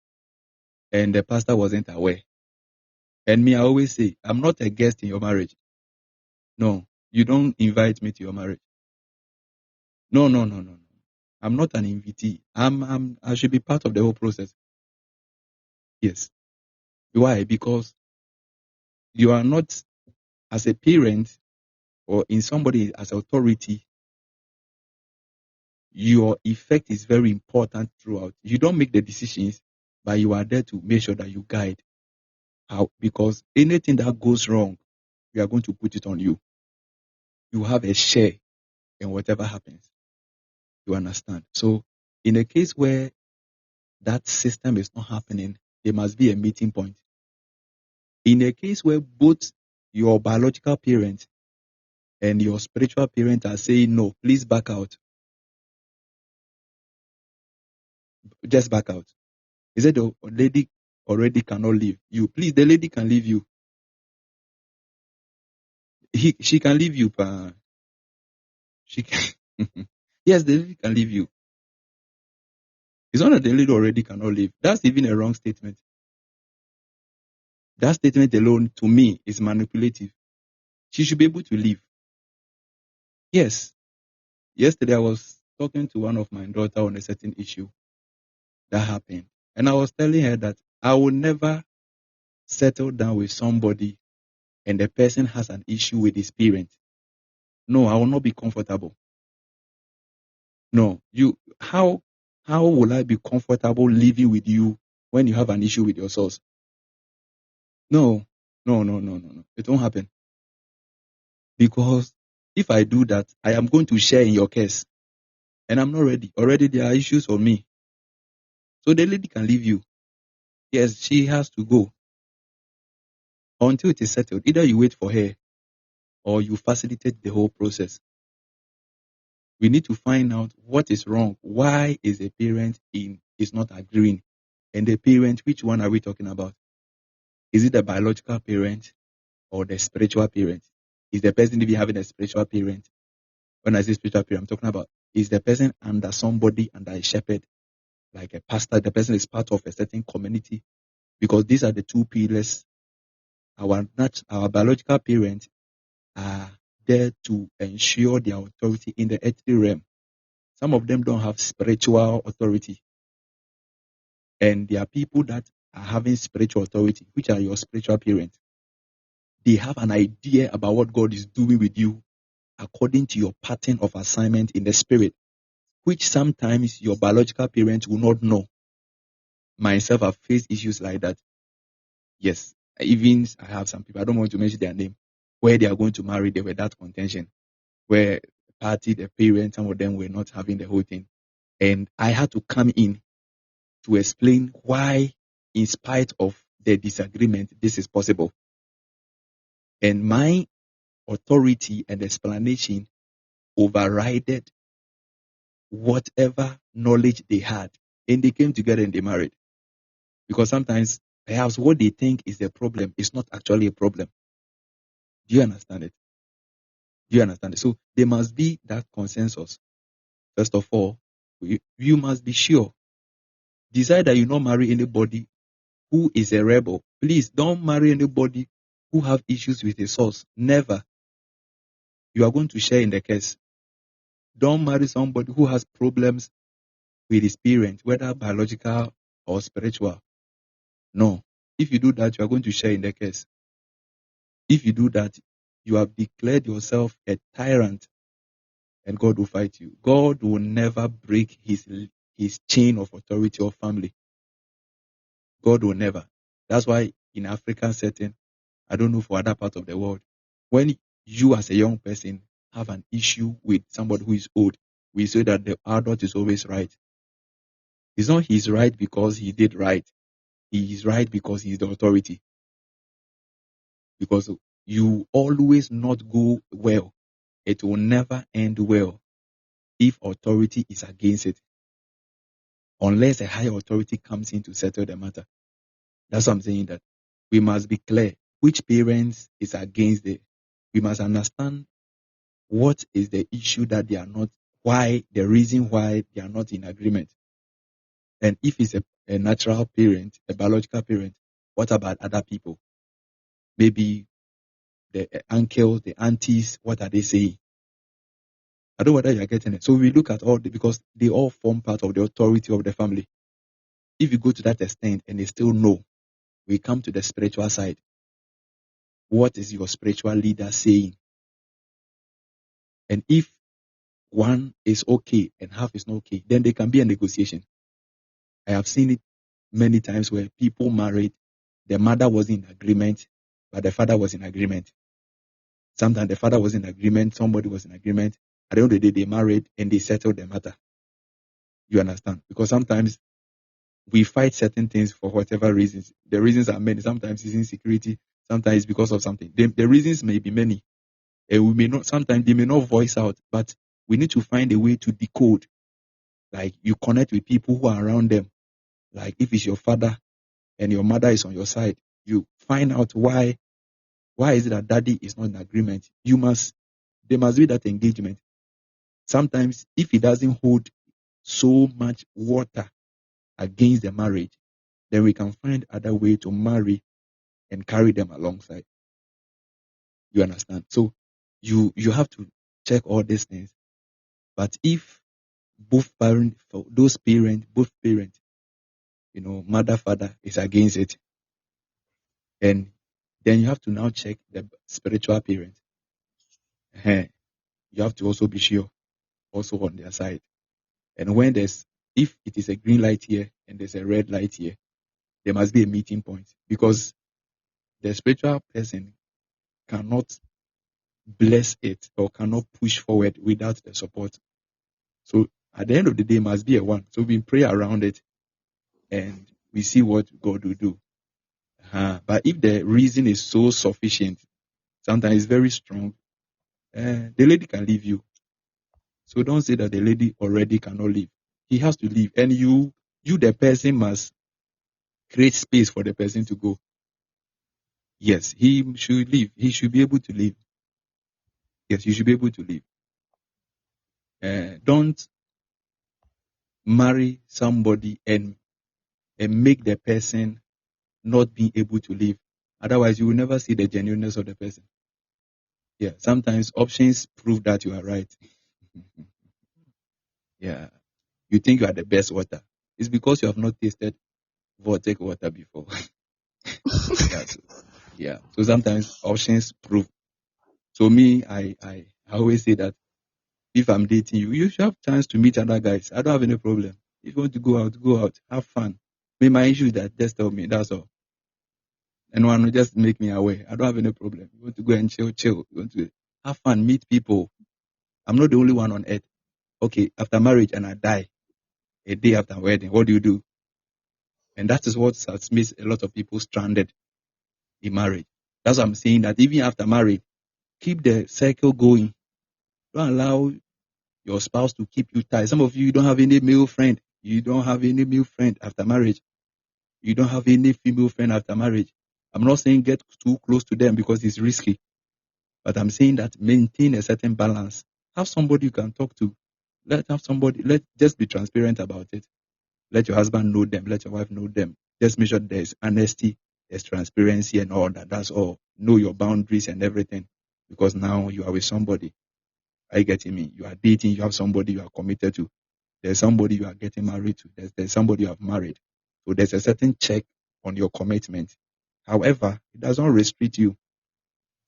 and the pastor wasn't aware. And me, I always say, I'm not a guest in your marriage. No, you don't invite me to your marriage. No. I'm not an invitee. I should be part of the whole process. Yes. Why? Because you are not, as a parent or in somebody as authority, your effect is very important throughout. You don't make the decisions, but you are there to make sure that you guide. How? Because anything that goes wrong, we are going to put it on you. You have a share in whatever happens. You understand? So in a case where that system is not happening, there must be a meeting point. In a case where both your biological parent and your spiritual parent are saying, no, please back out. Just back out. He said the lady already cannot leave you. Please, the lady can leave you. She can leave you. She can. Yes, the lady can leave you. It's not that the lady already cannot leave. That's even a wrong statement. That statement alone, to me, is manipulative. She should be able to leave. Yes. Yesterday, I was talking to one of my daughter on a certain issue that happened. And I was telling her that I will never settle down with somebody and the person has an issue with his parent. No, I will not be comfortable. No, how will I be comfortable living with you when you have an issue with your source? No. It won't happen. Because if I do that, I am going to share in your case. And I'm not ready. Already there are issues on me. So the lady can leave you. Yes, she has to go until it is settled. Either you wait for her or you facilitate the whole process. We need to find out what is wrong. Why is a parent is not agreeing? And the parent, which one are we talking about? Is it the biological parent or the spiritual parent? Is the person even having a spiritual parent? When I say spiritual parent, I'm talking about, is the person under somebody, under a shepherd, like a pastor? The person is part of a certain community, because these are the two pillars. Our biological parents are there to ensure their authority in the earthly realm. Some of them don't have spiritual authority, and there are people that are having spiritual authority, which are your spiritual parents. They have an idea about what God is doing with you according to your pattern of assignment in the spirit, which sometimes your biological parents will not know. Myself, I've faced issues like that. Yes, even I have some people, I don't want to mention their name, where they are going to marry, they were that contention, where the parents, some of them were not having the whole thing. And I had to come in to explain why, in spite of the disagreement, this is possible. And my authority and explanation overrided whatever knowledge they had, and they came together and they married. Because sometimes perhaps what they think is a problem is not actually a problem. Do you understand it? So there must be that consensus. First of all, you must be sure. Decide that you not marry anybody who is a rebel. Please don't marry anybody who have issues with a source. Never. You are going to share in the case. Don't marry somebody who has problems with his parents, whether biological or spiritual. No. If you do that, you are going to share in the case. If you do that, you have declared yourself a tyrant, and God will fight you. God will never break his chain of authority or family. God will never. That's why in African setting, I don't know for other parts of the world, when you as a young person have an issue with somebody who is old, we say that the adult is always right. It's not he's right because he did right. He is right because he is the authority. Because you always not go well. It will never end well if authority is against it. Unless a higher authority comes in to settle the matter. That's what I'm saying, that we must be clear which parents is against it. We must understand what is the issue that they are not, why, the reason why they are not in agreement. And if it's a natural parent, a biological parent, what about other people? Maybe the uncles, the aunties, what are they saying? I don't know whether you're getting it. So we look at because they all form part of the authority of the family. If you go to that extent and they still know, we come to the spiritual side. What is your spiritual leader saying? And if one is okay and half is not okay, then there can be a negotiation. I have seen it many times where people married, the mother was in agreement, but the father was in agreement. Sometimes the father was in agreement, somebody was in agreement. At the end of the day, they married and they settled the matter. You understand? Because sometimes we fight certain things for whatever reasons. The reasons are many. Sometimes it's insecurity. Sometimes it's because of something. The reasons may be many. And we may not, sometimes they may not voice out, but we need to find a way to decode. Like you connect with people who are around them. Like if it's your father and your mother is on your side, you find out why is it that daddy is not in agreement. There must be that engagement. Sometimes if he doesn't hold so much water against the marriage, then we can find other way to marry and carry them alongside. You understand? So you have to check all these things. But if both parents, both parents, mother, father is against it, and then you have to now check the spiritual parent. You have to also be sure, also on their side. And if it is a green light here and there's a red light here, there must be a meeting point, because the spiritual person cannot bless it or cannot push forward without the support. So at the end of the day, it must be a one. So we pray around it and we see what God will do. But if the reason is so sufficient, sometimes it's very strong, the lady can leave you. So don't say that the lady already cannot leave. He has to leave. And you the person, must create space for the person to go. Yes, he should leave. He should be able to leave. Yes, you should be able to leave. Don't marry somebody and make the person not being able to leave. Otherwise, you will never see the genuineness of the person. Yeah, sometimes options prove that you are right. Yeah, you think you are the best water. It's because you have not tasted vortex water before. So sometimes options prove. So me, I always say that if I'm dating you, you should have chance to meet other guys. I don't have any problem. If you want to go out, have fun. My issue is that just tell me, that's all. And one will just make me aware. I don't have any problem. You want to go and chill. You want to have fun, meet people. I'm not the only one on earth. Okay, after marriage and I die, a day after wedding, what do you do? And that is what has made a lot of people stranded in marriage. That's what I'm saying, that even after marriage, keep the cycle going. Don't allow your spouse to keep you tied. Some of you don't have any male friend. You don't have any male friend after marriage. You don't have any female friend after marriage. I'm not saying get too close to them because it's risky. But I'm saying that maintain a certain balance. Have somebody you can talk to. Let just be transparent about it. Let your husband know them. Let your wife know them. Just make sure there's honesty, there's transparency and all that. That's all. Know your boundaries and everything. Because now you are with somebody. Are you getting me? You are dating, you have somebody you are committed to. There's somebody you are getting married to. There's somebody you have married. So there's a certain check on your commitment. However, it doesn't restrict you.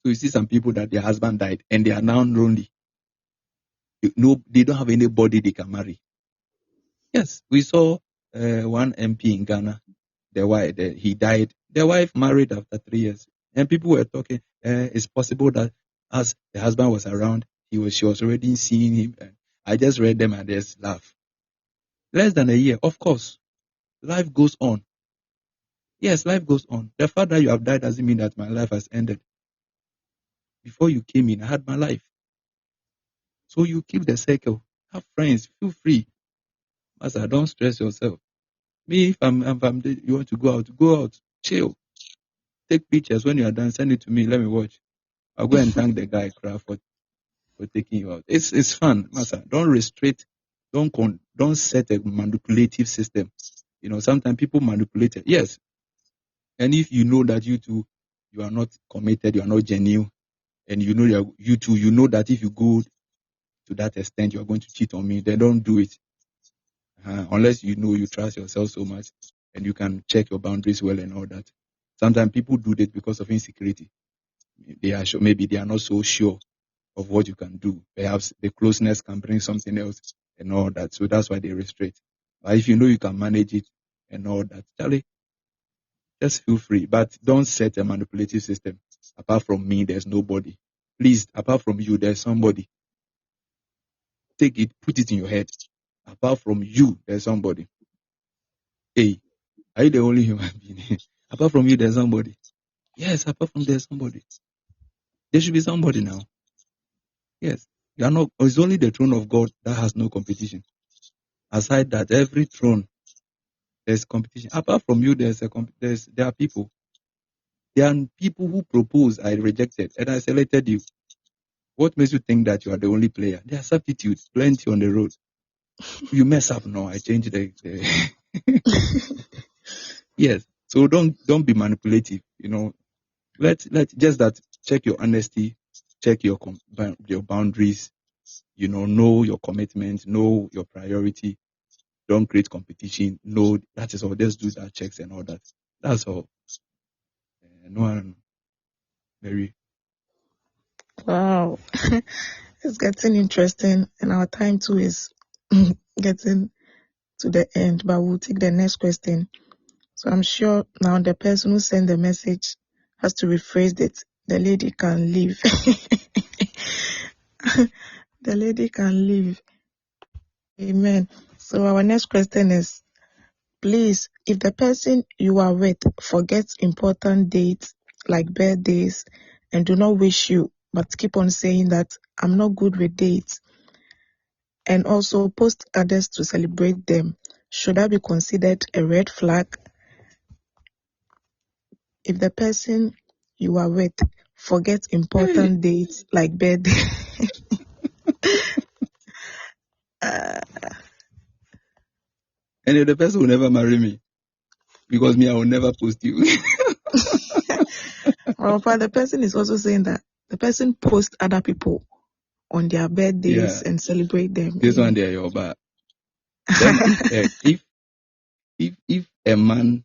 So you see some people that their husband died and they are now lonely. They don't have anybody they can marry. Yes, we saw one MP in Ghana. he died. The wife married after 3 years. And people were talking, it's possible that as the husband was around, she was already seeing him. And I just read them and just laugh. Less than a year, of course. Life goes on. Yes, life goes on. The fact that you have died doesn't mean that my life has ended. Before you came in, I had my life. So you keep the circle. Have friends. Feel free. Master, don't stress yourself. Me, if you want to go out. Chill. Take pictures. When you are done, send it to me. Let me watch. I'll go and thank the guy for taking you out. It's fun, Master. Don't restrict. Don't set a manipulative system. Sometimes people manipulate it. Yes. And if you know that you are not committed, you are not genuine, and you know you know that if you go to that extent, you are going to cheat on me, then don't do it. Unless you trust yourself so much and you can check your boundaries well and all that. Sometimes people do that because of insecurity. Maybe they are not so sure of what you can do. Perhaps the closeness can bring something else and all that. So that's why they restrict. But if you know you can manage it and all that, Charlie, just feel free. But don't set a manipulative system. Apart from me, there's nobody. Please, apart from you, there's somebody. Take it, put it in your head. Apart from you, there's somebody. Hey, are you the only human being? Apart from you, there's somebody. Yes, apart from there's somebody. There should be somebody now. Yes. You are not. It's only the throne of God that has no competition. Aside that, every throne there's competition. Apart from you, there are people. There are people who propose, I rejected, and I selected you. What makes you think that you are the only player? There are substitutes, plenty on the road. You mess up, no, I change the yes. So don't be manipulative. Let just that check your honesty, check your boundaries. Know your commitment, know your priority. Don't create competition. No, that is all. Just do that checks and all that. That's all. No one very. Wow. It's getting interesting, and our time too is getting to the end, but we'll take the next question. So I'm sure now the person who sent the message has to rephrase it. The lady can leave. The lady can leave. Amen. So our next question is, please, if the person you are with forgets important dates like birthdays and do not wish you, but keep on saying that I'm not good with dates, and also post others to celebrate them, should that be considered a red flag? If the person you are with forgets important dates like birthday, And the person will never marry me because me, I will never post you. well, but the person is also saying that the person posts other people on their birthdays Yeah, and celebrate them. this one there, your bad. Then if a man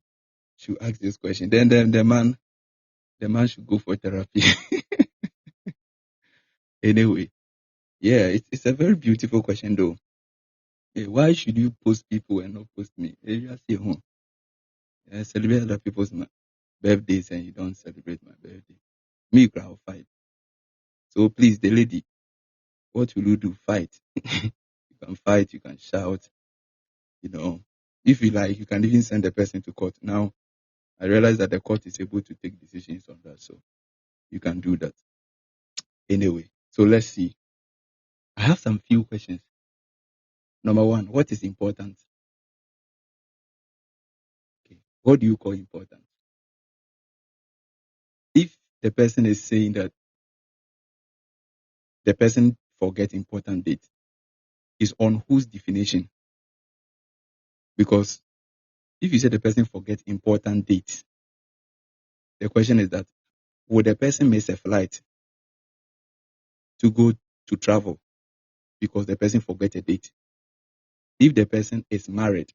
should ask this question, then the man should go for therapy. Anyway, yeah, it's a very beautiful question though. Why should you post people and not post me? You just stay home. Celebrate other people's birthdays and you don't celebrate my birthday. Me, I'll fight. So please, the lady, what will you do? Fight. You can fight, you can shout, If you like, you can even send the person to court. Now, I realize that the court is able to take decisions on that, so you can do that. Anyway, so let's see. I have some few questions. Number one, what is important? Okay. What do you call important? If the person is saying that the person forget important date, is on whose definition? Because if you say the person forget important dates, the question is that would the person miss a flight to go to travel because the person forget a date? If the person is married,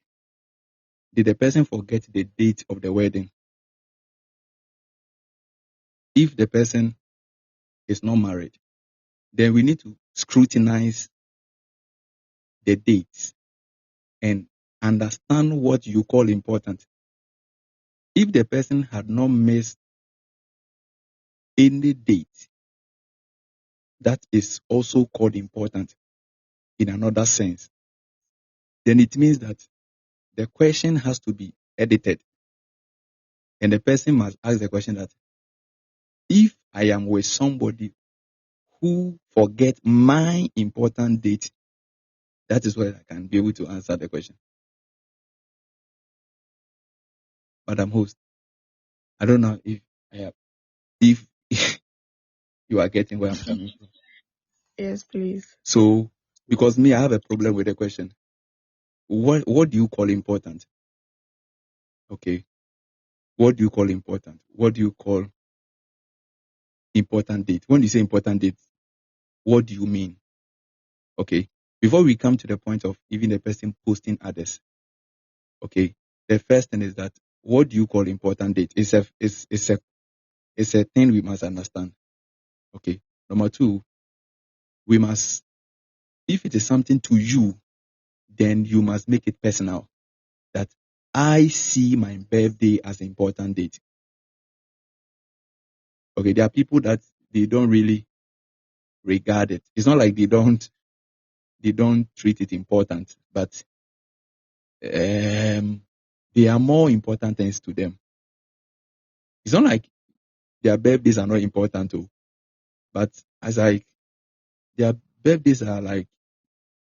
did the person forget the date of the wedding? If the person is not married, then we need to scrutinize the dates and understand what you call important. If the person had not missed any date, that is also called important in another sense, then it means that the question has to be edited. And the person must ask the question that, if I am with somebody who forget my important date, that is where I can be able to answer the question. Madam Host, I don't know if if you are getting where I'm coming from. Yes, please. So, because me, I have a problem with the question. What do you call important? Okay. What do you call important? What do you call important date? When you say important date, what do you mean? Okay. Before we come to the point of even the person posting others, okay, the first thing is that, what do you call important date? It's a thing we must understand. Okay. Number two, we must, if it is something to you, then you must make it personal. That I see my birthday as an important date. Okay, there are people that they don't really regard it. It's not like they don't treat it important, but there are more important things to them. It's not like their birthdays are not important too, but as like their birthdays are like,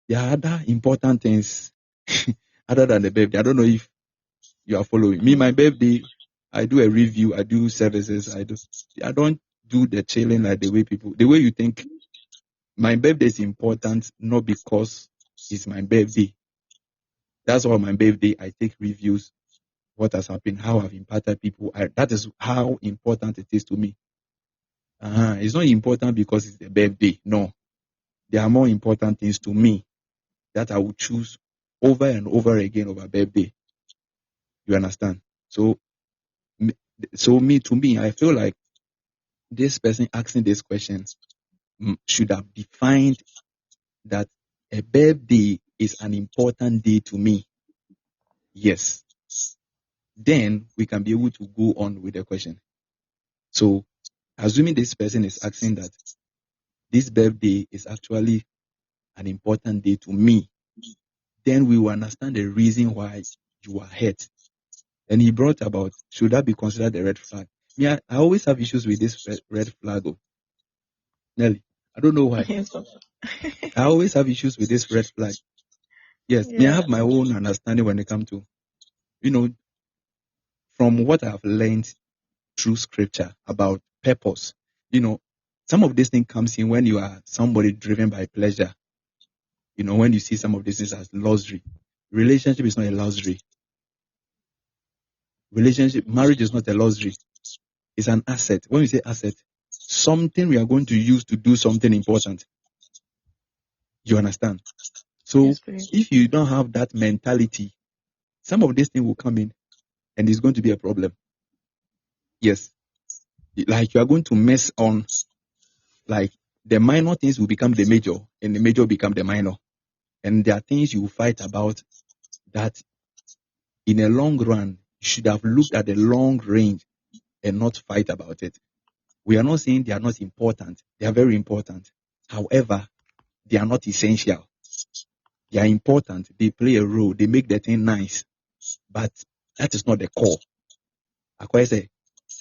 there are other important things other than the birthday. I don't know if you are following me. My birthday, I do a review, I do services, I don't do the chilling like the way you think. My birthday is important, not because it's my birthday. That's why my birthday, I take reviews, what has happened, how I've impacted people. That is how important it is to me. It's not important because it's the birthday. No. There are more important things to me that I will choose over and over again over birthday. You understand? So to me, I feel like this person asking this question should have defined that a birthday is an important day to me. Yes. Then we can be able to go on with the question. So, assuming this person is asking that this birthday is actually an important day to me, then we will understand the reason why you are hurt. And he brought about, should that be considered a red flag? Yeah, I always have issues with this red flag. Nelly, I don't know why. Yes, I always have issues with this red flag. Yes, I have my own understanding when it comes to, from what I've learned through scripture about purpose. Some of this thing comes in when you are somebody driven by pleasure. When you see some of these things as luxury. Relationship is not a luxury. Marriage is not a luxury. It's an asset. When we say asset, something we are going to use to do something important. You understand? So yes, please. if you don't have that mentality, some of these things will come in and it's going to be a problem. Yes. Like you are going to mess on, like the minor things will become the major and the major become the minor. And there are things you will fight about that in a long run, you should have looked at the long range and not fight about it. We are not saying they are not important. They are very important. However, they are not essential. They are important. They play a role. They make the thing nice. But that is not the core. Like I say,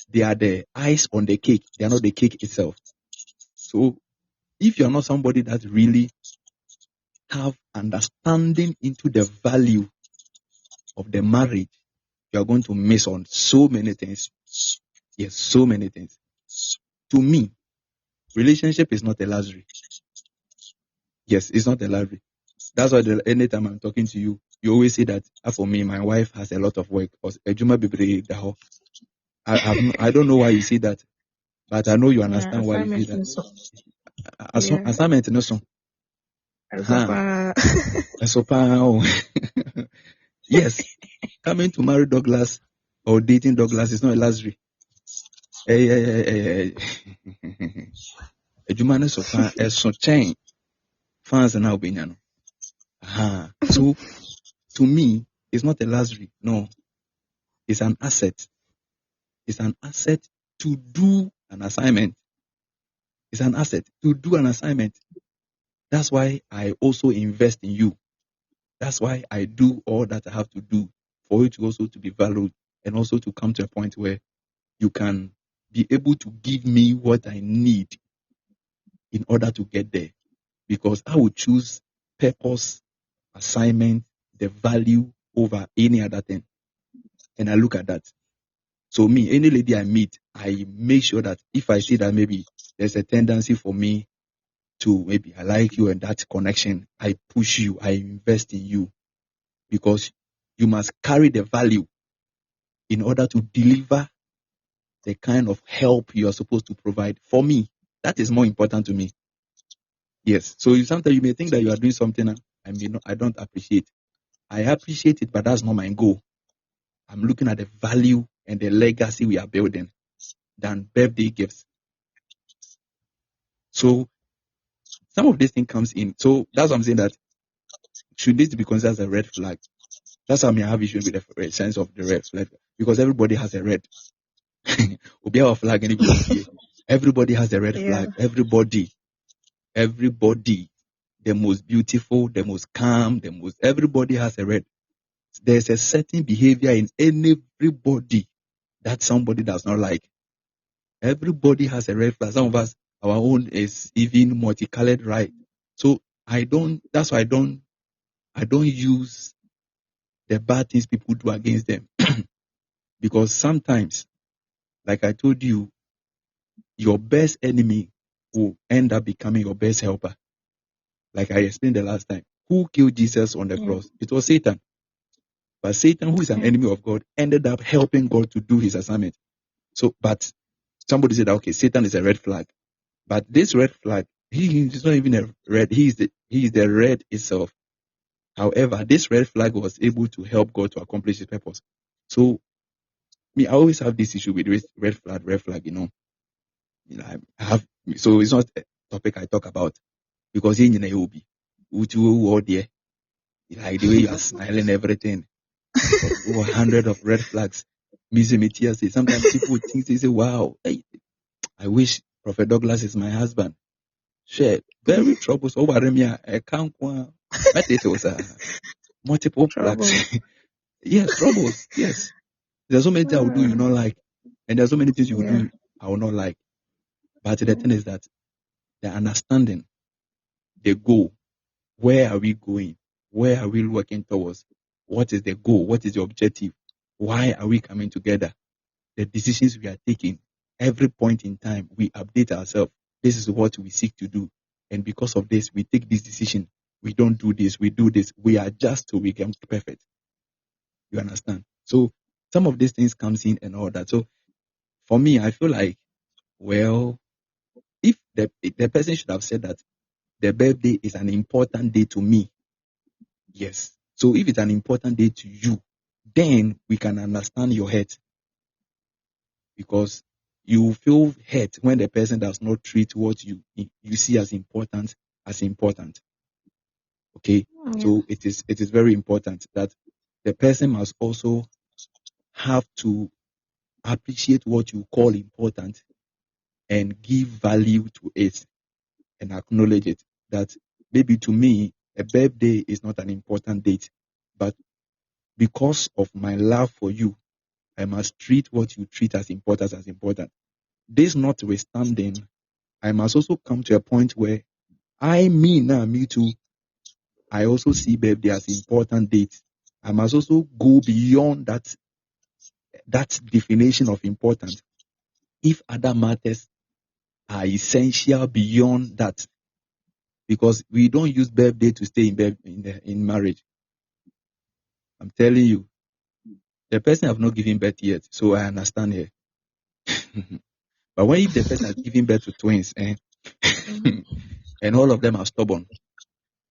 they are the ice on the cake. They are not the cake itself. So if you are not somebody that really have understanding into the value of the marriage, you are going to miss on so many things. Yes, so many things. To me, relationship is not a luxury. Yes, it's not a luxury. That's why anytime I'm talking to you, you always say that for me, my wife has a lot of work. I don't know why you say that, but I know you understand why you say that. Assignment no so. Yes, coming to marry Douglas or dating Douglas is not a luxury. Ejuma ne so pa eso chain fans na obenya no. So to me, it's not a luxury. No, it's an asset. It's an asset to do an assignment. It's an asset to do an assignment. That's why I also invest in you. That's why I do all that I have to do for you to also to be valued and also to come to a point where you can be able to give me what I need in order to get there. Because I would choose purpose, assignment, the value over any other thing. And I look at that. So me, any lady I meet, I make sure that if I see that maybe there's a tendency for me to maybe I like you and that connection, I push you, I invest in you. Because you must carry the value in order to deliver the kind of help you are supposed to provide. For me, that is more important to me. Yes. So sometimes you may think that you are doing something I don't appreciate. I appreciate it, but that's not my goal. I'm looking at the value and the legacy we are building than birthday gifts. So some of this thing comes in. So that's what I'm saying, that should this be considered as a red flag? That's how I have issue with the sense of the red flag, because everybody has a red. Flag, everybody has a red flag. Everybody, the most beautiful, the most calm, everybody has a red. There's a certain behavior in everybody that somebody does not like. Everybody has a red flag. Some of us, our own is even multicolored, right? So that's why I don't use the bad things people do against them. Because sometimes, like I told you, your best enemy will end up becoming your best helper. Like I explained the last time. Who killed Jesus on the cross? It was Satan. But Satan, who is an enemy of God, ended up helping God to do his assignment. So, but somebody said, okay, Satan is a red flag. But this red flag, he is not even a red. He is the red itself. However, this red flag was able to help God to accomplish his purpose. So, I always have this issue with red flag, I have, so it's not a topic I talk about, because in will be all there, like the way you are smiling, everything, 100 of red flags. Sometimes people think, they say, wow, hey, I wish Prophet Douglas is my husband. Share very troublesome. I can't multiple flags. Yes, troubles. Yes. There's so many things I will do you not like, and there's so many things you will do I will not like. But the thing is that the understanding, the goal, where are we going? Where are we working towards? What is the goal? What is the objective? Why are we coming together? The decisions we are taking, every point in time, we update ourselves. This is what we seek to do. And because of this, we take this decision. We don't do this, we do this. We adjust till we get perfect. You understand? So some of these things comes in and all that. So for me, I feel like, well, if the person should have said that the birthday is an important day to me, yes. So if it's an important day to you, then we can understand your hurt. Because you feel hurt when the person does not treat what you see as important. Okay? So it is very important that the person must also have to appreciate what you call important and give value to it and acknowledge it. That maybe to me, a birthday is not an important date, but because of my love for you, I must treat what you treat as important as important. This notwithstanding, I must also come to a point where me too, I also see birthday as important date. I must also go beyond that definition of important. If other matters are essential beyond that, because we don't use birthday to stay in marriage. I'm telling you, the person have not given birth yet, so I understand here. But when if the person has given birth to twins, and all of them are stubborn,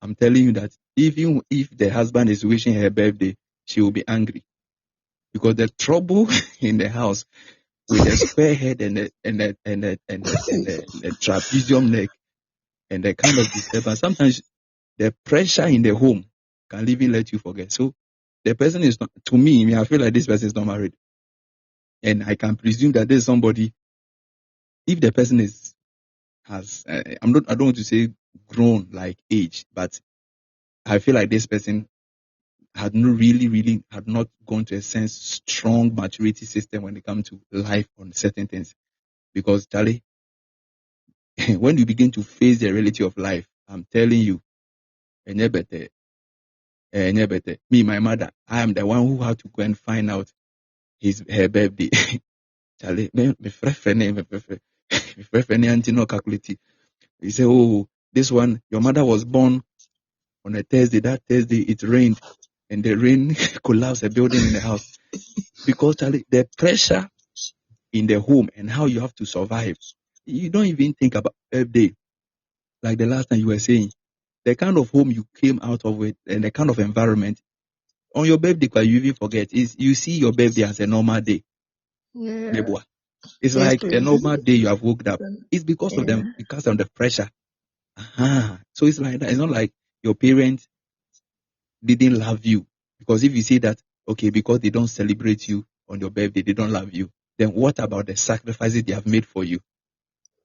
I'm telling you that even if the husband is wishing her birthday, she will be angry, because the trouble in the house with the square head and the trapezium neck and the kind of disturbance, sometimes the pressure in the home can even let you forget. So the person is not, to me, I feel like this person is not married. And I can presume that there's somebody, if the person I don't want to say grown like age, but I feel like this person had not gone to a strong maturity system when it comes to life on certain things. Because Charlie, when you begin to face the reality of life, I'm telling you, better. Me, my mother, I am the one who had to go and find out her birthday. Charlie, me friend, auntie no calculate. He say, oh, this one, your mother was born on a Thursday. That Thursday it rained, and the rain collapsed a building in the house. Because Charlie, the pressure in the home and how you have to survive, you don't even think about birthday. Like the last time you were saying, the kind of home you came out of it and the kind of environment on your birthday, you even forget is you see your birthday as a normal day. Yeah. It's Yes, like please. a normal day you have woken up. It's because of them, because of the pressure. So it's like that. It's not like your parents didn't love you. Because if you say that, okay, because they don't celebrate you on your birthday, they don't love you, then what about the sacrifices they have made for you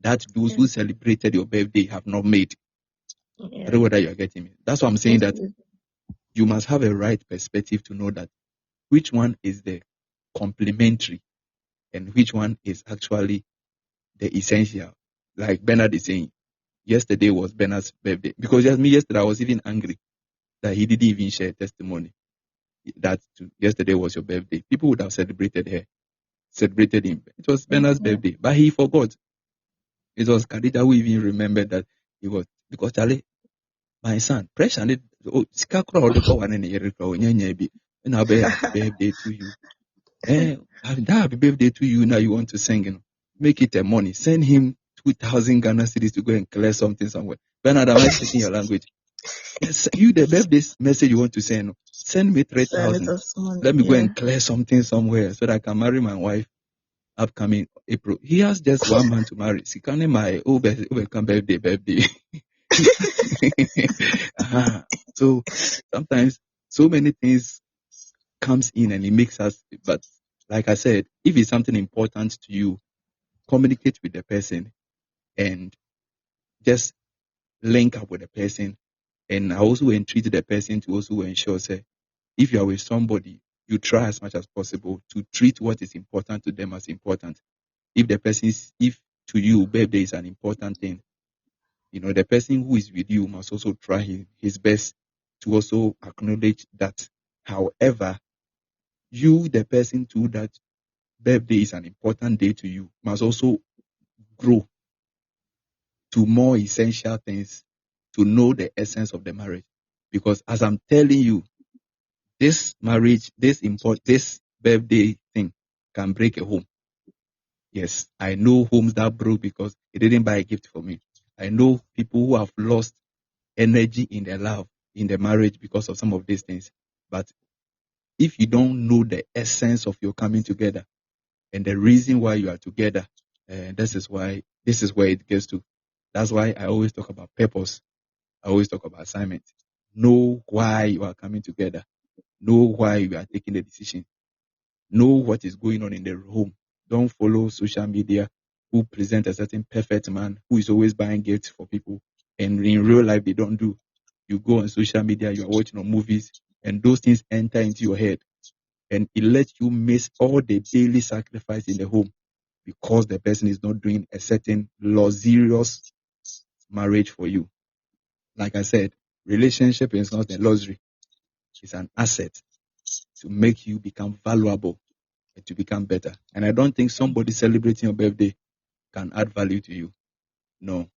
that those who celebrated your birthday have not made? I don't know whether you are getting me. That's why I'm saying that you must have a right perspective to know that which one is the complementary and which one is actually the essential. Like Bernard is saying, yesterday was Bernard's birthday. Because just me yesterday, I was even angry that he didn't even share testimony. That yesterday was your birthday. People would have celebrated him. It was Bernard's birthday, but he forgot. It was Khadija who even remembered that he was, because Charlie, my son, pressure need Skakra or the call and happy birthday to you. Happy birthday to you. Now you want to sing, make it a money. Send him 2,000 Ghana cedis to go and clear something somewhere. Bernard, am I speaking your language? Yes, you the birthday message you want to send. Send me 3,000. Let me go and clear something somewhere so that I can marry my wife upcoming April. He has just 1 month to marry. She can't my come birthday. So sometimes so many things comes in and it makes us, but like I said, if it's something important to you, communicate with the person and just link up with the person. And I also entreat the person to also ensure, say, if you are with somebody, you try as much as possible to treat what is important to them as important. If the person if to you birthday is an important thing, the person who is with you must also try his best to also acknowledge that. However, you, the person too, that birthday is an important day to you, must also grow to more essential things to know the essence of the marriage. Because as I'm telling you, this marriage, this birthday thing can break a home. Yes, I know homes that broke because he didn't buy a gift for me. I know people who have lost energy in their love, in their marriage because of some of these things. But if you don't know the essence of your coming together and the reason why you are together, this is where it gets to. That's why I always talk about purpose. I always talk about assignment. Know why you are coming together. Know why you are taking the decision. Know what is going on in the home. Don't follow social media who present a certain perfect man who is always buying gifts for people. And in real life, they don't do. You go on social media, you are watching on movies, and those things enter into your head. And it lets you miss all the daily sacrifice in the home because the person is not doing a certain luxurious marriage for you. Like I said, relationship is not a luxury. It's an asset to make you become valuable and to become better. And I don't think somebody celebrating your birthday can add value to you. No.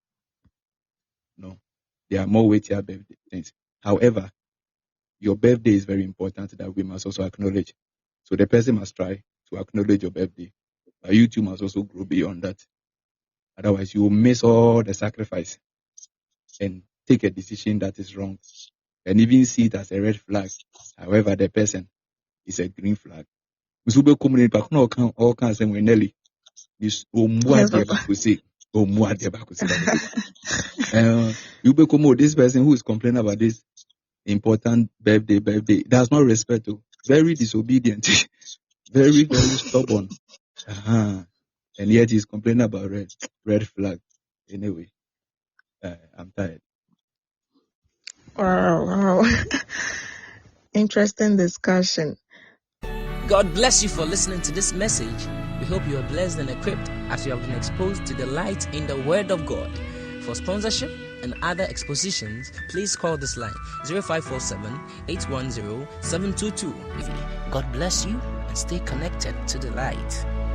There are more weightier birthday things. However, your birthday is very important that we must also acknowledge. So the person must try to acknowledge your birthday. But you too must also grow beyond that. Otherwise, you will miss all the sacrifice and take a decision that is wrong and even see it as a red flag. However, the person is a green flag. Musube community back no all can say when Nelly is you become this person who is complaining about this important birthday does not respect you. Very disobedient, very, very stubborn. And yet he's complaining about red flag. Anyway, I'm tired. Wow. Interesting discussion. God bless you for listening to this message. We hope you are blessed and equipped as you have been exposed to the light in the Word of God. For sponsorship and other expositions, please call this line 0547 810 722. God bless you and stay connected to the light.